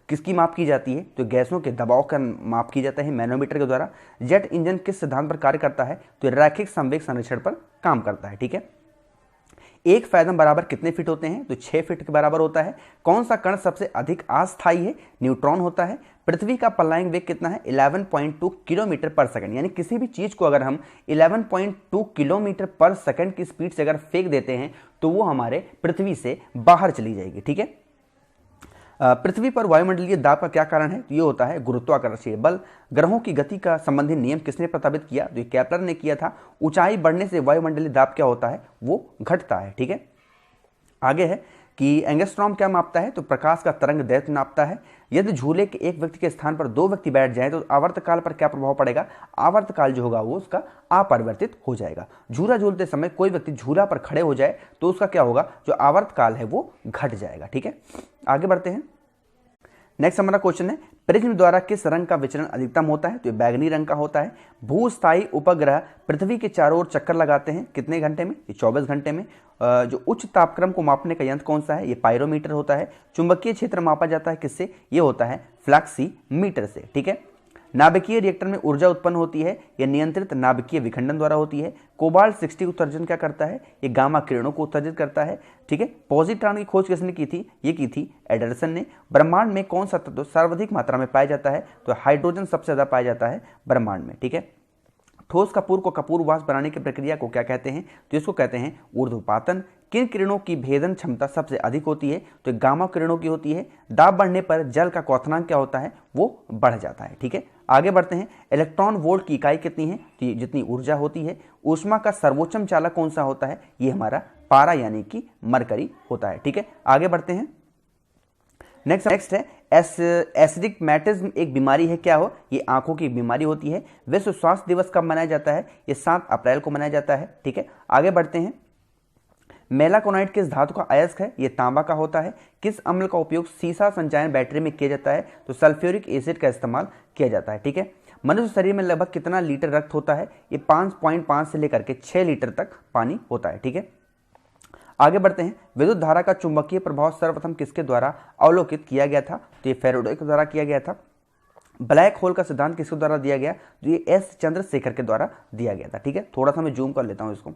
किसकी माप की जाती है? तो गैसों के दबाव का माप की जाता है मैनोमीटर के द्वारा। जेट इंजन किस सिद्धांत पर कार्य करता है? तो रैखिक संवेग संरक्षण पर काम करता है, ठीक है। एक फैदम बराबर कितने फीट होते हैं? तो 6 फीट के बराबर होता है। कौन सा कण सबसे अधिक अस्थायी है? न्यूट्रॉन होता है। पृथ्वी का पलायन वेग कितना है? 11.2 किलोमीटर पर सेकंड। यानी किसी भी चीज को अगर हम 11.2 किलोमीटर पर सेकंड की स्पीड से अगर फेंक देते हैं तो वो हमारे पृथ्वी से बाहर चली जाएगी, ठीक है। पृथ्वी पर वायुमंडलीय दाब का क्या कारण है? तो ये होता है गुरुत्वाकर्षण बल। ग्रहों की गति का संबंधी नियम किसने प्रस्तावित किया? तो ये केपलर ने किया था। ऊंचाई बढ़ने से वायुमंडलीय दाब क्या होता है? वो घटता है, ठीक है। आगे है कि एंगस्ट्रॉम क्या मापता है? तो प्रकाश का तरंग दैर्घ्य नापता है। यदि झूले के एक व्यक्ति के स्थान पर 2 व्यक्ति बैठ जाएं तो आवर्तकाल पर क्या प्रभाव पड़ेगा? आवर्तकाल जो होगा वो उसका अपरिवर्तित हो जाएगा। झूला झूलते समय कोई व्यक्ति झूला पर खड़े हो जाए तो उसका क्या होगा? जो आवर्तकाल है वो घट जाएगा, ठीक है। आगे बढ़ते हैं। नेक्स्ट हमारा क्वेश्चन है, प्रिज्म द्वारा किस रंग का विचलन अधिकतम होता है? तो ये बैगनी रंग का होता है। भूस्थायी उपग्रह पृथ्वी के चारों ओर चक्कर लगाते हैं कितने घंटे में? ये 24 घंटे में। जो उच्च तापक्रम को मापने का यंत्र कौन सा है? ये पायरोमीटर होता है। चुंबकीय क्षेत्र मापा जाता है किससे? ये होता है फ्लैक्सीमीटर से, ठीक है। नाभिकीय रिएक्टर में ऊर्जा उत्पन्न होती है, यह नियंत्रित नाभिकीय विखंडन द्वारा होती है। कोबाल्ट 60 उत्सर्जन क्या करता है? ये गामा किरणों को उत्सर्जित करता है, ठीक है। पॉजिट्रॉन की खोज किसने की थी? ये की थी एडरसन ने। ब्रह्मांड में कौन सा तत्व सर्वाधिक मात्रा में पाया जाता है? तो हाइड्रोजन सबसे ज्यादा पाया जाता है ब्रह्मांड में, ठीक है। ठोस कपूर को कपूरवास बनाने की प्रक्रिया को क्या कहते हैं? तो इसको कहते हैं ऊर्ध्वपातन। किन किरणों की भेदन क्षमता सबसे अधिक होती है? तो गामा किरणों की होती है। दाब बढ़ने पर जल का क्वथनांक क्या होता है? वो बढ़ जाता है, ठीक है। आगे बढ़ते हैं। इलेक्ट्रॉन वोल्ट की इकाई कितनी है? तो जितनी ऊर्जा होती है। ऊष्मा का सर्वोच्चम चालक कौन सा होता है? ये हमारा पारा यानी कि मरकरी होता है, ठीक है। आगे बढ़ते हैं। नेक्स्ट है एस्टिग्मेटिज्म एक बीमारी है, क्या हो? ये आंखों की बीमारी होती है। विश्व स्वास्थ्य दिवस कब मनाया जाता है? ये 7 अप्रैल को मनाया जाता है, ठीक है। आगे बढ़ते हैं। मेलाकोनाइट किस धातु का अयस्क है? ये तांबा का होता है। किस अम्ल का उपयोग सीसा संचयन बैटरी में किया जाता है? तो सल्फ्यूरिक एसिड का इस्तेमाल किया जाता है, ठीक है। मनुष्य शरीर में लगभग कितना लीटर रक्त होता है? ये 5.5 से लेकर के 6 लीटर तक पानी होता है, ठीक है। आगे बढ़ते हैं। विद्युत धारा का चुंबकीय प्रभाव सर्वप्रथम किसके द्वारा अवलोकित किया गया था? तो ये फैराडे के द्वारा किया गया था। ब्लैक होल का सिद्धांत किसके द्वारा दिया गया? तो ये एस चंद्रशेखर के द्वारा दिया गया था, ठीक है। थोड़ा सा मैं जूम कर लेता हूं इसको।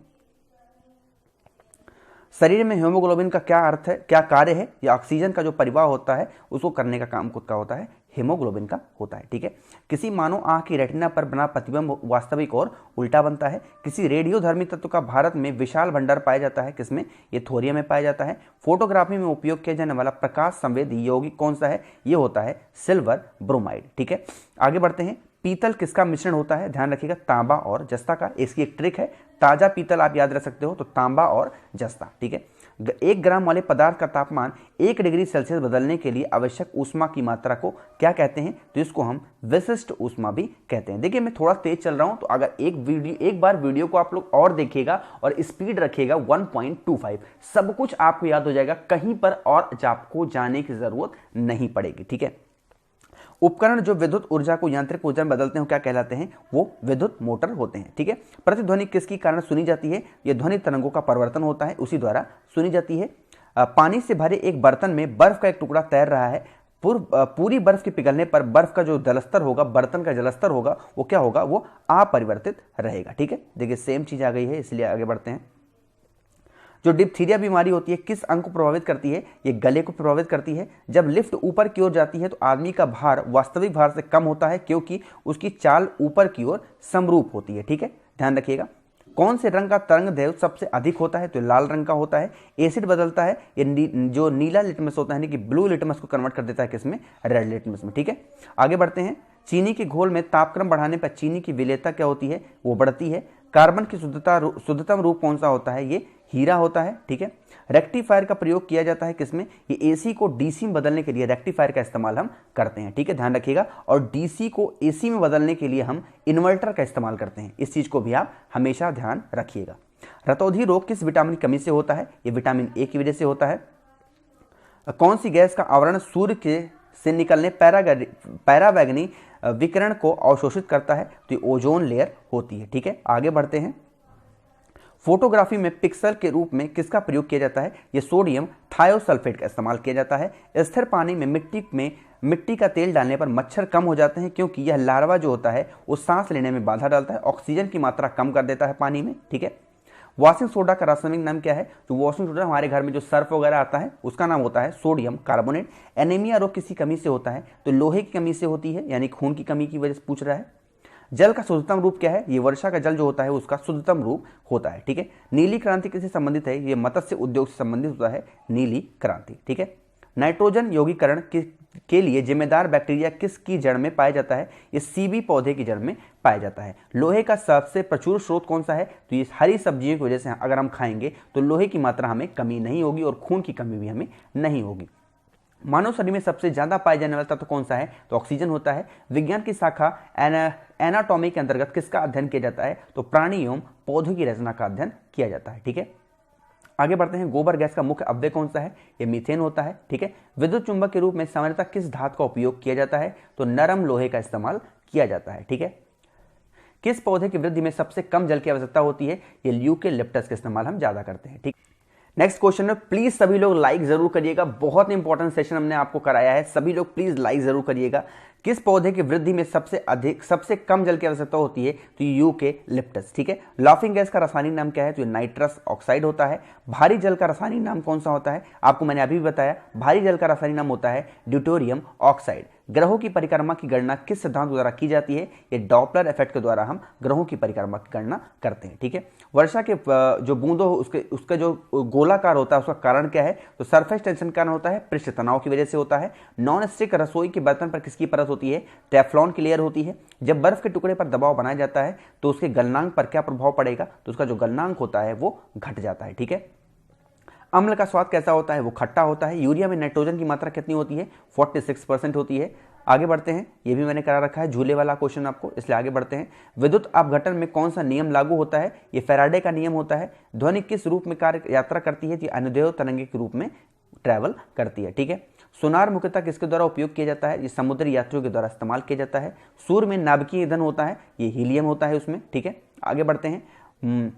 शरीर में हीमोग्लोबिन का क्या अर्थ है, क्या कार्य है? या ऑक्सीजन का जो परिवाह होता है उसको करने का काम खुद का होता है, हीमोग्लोबिन का होता है, ठीक है। किसी मानव आंख की रेटिना पर बना प्रतिबिंब वास्तविक और उल्टा बनता है। किसी रेडियोधर्मी तत्व का भारत में विशाल भंडार पाया जाता है, किसमें? ये थोरियम में पाया जाता है। फोटोग्राफी में उपयोग किया जाने वाला प्रकाश संवेदी यौगिक कौन सा है? ये होता है सिल्वर ब्रोमाइड, ठीक है। आगे बढ़ते हैं। पीतल किसका मिश्रण होता है? ध्यान रखिएगा, तांबा और जस्ता का। इसकी एक ट्रिक है, ताजा पीतल आप याद रख सकते हो तो तांबा और जस्ता, ठीक है। 1 ग्राम वाले पदार्थ का तापमान 1 डिग्री सेल्सियस बदलने के लिए आवश्यक ऊष्मा की मात्रा को क्या कहते हैं? तो इसको हम विशिष्ट ऊष्मा भी कहते हैं। देखिए मैं थोड़ा तेज चल रहा हूं, तो अगर एक बार वीडियो को आप लोग और देखिएगा और स्पीड रखिएगा 1.25, सब कुछ आपको याद हो जाएगा, कहीं पर और आपको जाने की जरूरत नहीं पड़ेगी। ठीक है, उपकरण जो विद्युत ऊर्जा को यांत्रिक ऊर्जा में बदलते हैं क्या कहलाते हैं? वो विद्युत मोटर होते हैं। ठीक है, प्रतिध्वनि किसके कारण सुनी जाती है? ये ध्वनि तरंगों का परिवर्तन होता है, उसी द्वारा सुनी जाती है। पानी से भरे एक बर्तन में बर्फ का एक टुकड़ा तैर रहा है, पूरी बर्फ के पिघलने पर बर्फ का जो जलस्तर होगा, बर्तन का जलस्तर होगा, वो क्या होगा? वो अपरिवर्तित रहेगा। ठीक है, देखिए सेम चीज आ गई है, इसलिए आगे बढ़ते हैं। जो डिप्थीरिया बीमारी होती है किस अंग को प्रभावित करती है? ये गले को प्रभावित करती है। जब लिफ्ट ऊपर की ओर जाती है तो आदमी का भार वास्तविक भार से कम होता है, क्योंकि उसकी चाल ऊपर की ओर समरूप होती है। ठीक है, ध्यान रखिएगा। कौन से रंग का तरंग दैर्घ्य सबसे अधिक होता है? तो लाल रंग का होता है। एसिड बदलता है, ये जो नीला लिटमस होता है कि ब्लू लिटमस को कन्वर्ट कर देता है किसमें? रेड लिटमस में। ठीक है, आगे बढ़ते हैं। चीनी के घोल में तापक्रम बढ़ाने पर चीनी की विलेयता क्या होती है? वो बढ़ती है। कार्बन की शुद्धतम रूप कौन सा होता है? ये हीरा होता है। ठीक है, रेक्टिफायर का प्रयोग किया जाता है किसमें? ये एसी को डीसी में बदलने के लिए रेक्टिफायर का इस्तेमाल हम करते हैं। ठीक है, ध्यान रखिएगा। और डीसी को एसी में बदलने के लिए हम इन्वर्टर का इस्तेमाल करते हैं, इस चीज को भी आप हमेशा ध्यान रखिएगा। रतौंधी रोग किस विटामिन की कमी से होता है? ये विटामिन ए की वजह से होता है। कौन सी गैस का आवरण सूर्य से निकलने पैरावैगनी विकिरण को अवशोषित करता है? तो ये ओजोन लेयर होती है। ठीक है, आगे बढ़ते हैं। फोटोग्राफी में पिक्सल के रूप में किसका प्रयोग किया जाता है? ये सोडियम थायोसल्फेट का इस्तेमाल किया जाता है। स्थिर पानी में मिट्टी का तेल डालने पर मच्छर कम हो जाते हैं, क्योंकि यह लार्वा जो होता है वो सांस लेने में बाधा डालता है, ऑक्सीजन की मात्रा कम कर देता है पानी में। ठीक है, वॉशिंग सोडा का रासायनिक नाम क्या है? तो वॉशिंग सोडा हमारे घर में जो सर्फ वगैरह आता है उसका नाम होता है सोडियम कार्बोनेट। एनीमिया रोग किसी कमी से होता है? तो लोहे की कमी से होती है, यानी खून की कमी की वजह से पूछ रहा है। जल का शुद्धतम रूप क्या है? ये वर्षा का जल जो होता है उसका शुद्धतम रूप होता है। ठीक है, नीली क्रांति किससे संबंधित है? ये मत्स्य उद्योग से संबंधित होता है नीली क्रांति। ठीक है, नाइट्रोजन यौगीकरण के लिए जिम्मेदार बैक्टीरिया किसकी जड़ में पाया जाता है? ये सीबी पौधे की जड़ में पाया जाता है। लोहे का सबसे प्रचुर स्रोत कौन सा है? तो ये हरी सब्जियों की वजह से अगर हम खाएंगे तो लोहे की मात्रा हमें कमी नहीं होगी और खून की कमी भी हमें नहीं होगी। मानव शरीर में सबसे ज्यादा पाया जाने वाला तत्व कौन सा है? तो ऑक्सीजन होता है। विज्ञान की शाखा एनाटॉमी के अंतर्गत किसका अध्ययन किया जाता है? तो प्राणी एवं पौधों की रचना का अध्ययन किया जाता है। ठीक है, आगे बढ़ते हैं। गोबर गैस का मुख्य अव्यय कौन सा है? ये मीथेन होता है। ठीक है, विद्युत चुंबक के रूप में सामान्यतः किस धातु का उपयोग किया जाता है? तो नरम लोहे का इस्तेमाल किया जाता है। ठीक है, किस पौधे की वृद्धि में सबसे कम जल की आवश्यकता होती है? ये ल्यूकेलिप्टस का इस्तेमाल हम ज्यादा करते हैं। ठीक, नेक्स्ट क्वेश्चन में प्लीज सभी लोग लाइक जरूर करिएगा, बहुत इंपॉर्टेंट सेशन हमने आपको कराया है, सभी लोग प्लीज लाइक जरूर करिएगा। किस पौधे की वृद्धि में सबसे कम जल की आवश्यकता होती है? तो यूकेलिप्टस। ठीक है, लाफिंग गैस का रासायनिक नाम क्या है? तो नाइट्रस ऑक्साइड होता है। भारी जल का रासायनिक नाम कौन सा होता है? आपको मैंने अभी भी बताया, भारी जल का रासायनिक नाम होता है ड्यूटेरियम ऑक्साइड। ग्रहों की परिक्रमा की गणना किस सिद्धांत द्वारा की जाती है? ये डॉपलर इफेक्ट के द्वारा हम ग्रहों की परिक्रमा की गणना करते हैं। ठीक है, वर्षा के जो बूंदों उसका जो गोलाकार होता है उसका कारण क्या है? तो सरफेस टेंशन कारण होता है, पृष्ठ तनाव की वजह से होता है। नॉन स्टिक रसोई के बर्तन पर किसकी परत होती है? टेफ्लॉन की लेयर होती है। जब बर्फ के टुकड़े पर दबाव बनाया जाता है तो उसके गलनांक पर क्या प्रभाव पड़ेगा? तो उसका जो गलनांक होता है वो घट जाता है। ठीक है, अम्ल का स्वाद कैसा होता है? वो खट्टा होता है। यूरिया में नाइट्रोजन की मात्रा कितनी होती है? 46% होती है। आगे बढ़ते हैं, ये भी मैंने करा रखा है झूले वाला क्वेश्चन आपको, इसलिए आगे बढ़ते हैं। विद्युत अपघटन में कौन सा नियम लागू होता है? ये फैराडे का नियम होता है। ध्वनि किस रूप में यात्रा करती है? अनुदैर्ध्य तरंगे के रूप में ट्रैवल करती है। ठीक है, सोनार मुख्यतः किसके द्वारा उपयोग किया जाता है? ये समुद्री यात्रियों के द्वारा इस्तेमाल किया जाता है। सूर्य में नाभिकीय ईंधन होता है, ये हीलियम होता है उसमें। ठीक है, आगे बढ़ते हैं।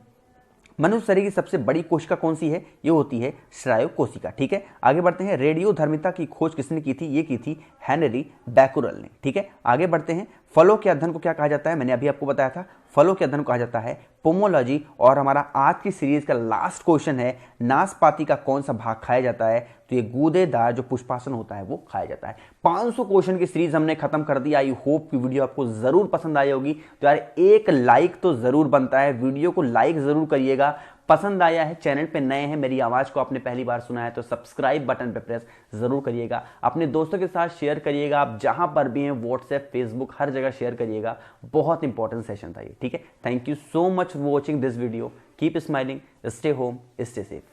मनुष्य शरीर की सबसे बड़ी कोशिका कौन सी है? ये होती है स्नायु कोशिका। ठीक है, आगे बढ़ते हैं। रेडियोधर्मिता की खोज किसने की थी? ये की थी हेनरी बैकुरल ने। ठीक है, आगे बढ़ते हैं। फलों के अध्ययन को क्या कहा जाता है? मैंने अभी आपको बताया था, फलों के अध्ययन को कहा जाता है पोमोलॉजी। और हमारा आज की सीरीज का लास्ट क्वेश्चन है, नाशपाती का कौन सा भाग खाया जाता है? तो ये गूदेदार जो पुष्पासन होता है वो खाया जाता है। 500 क्वेश्चन की सीरीज हमने खत्म कर दी। आई होप की वीडियो आपको जरूर पसंद आई होगी। तो यार एक लाइक तो जरूर बनता है, वीडियो को लाइक जरूर करिएगा। पसंद आया है, चैनल पे नए हैं, मेरी आवाज को आपने पहली बार सुना है तो सब्सक्राइब बटन पे प्रेस जरूर करिएगा। अपने दोस्तों के साथ शेयर करिएगा, आप जहां पर भी हैं, व्हाट्सएप, फेसबुक, हर जगह शेयर करिएगा। बहुत इंपॉर्टेंट सेशन था ये। ठीक है, thank you so much for watching this video. Keep smiling, stay home, stay safe.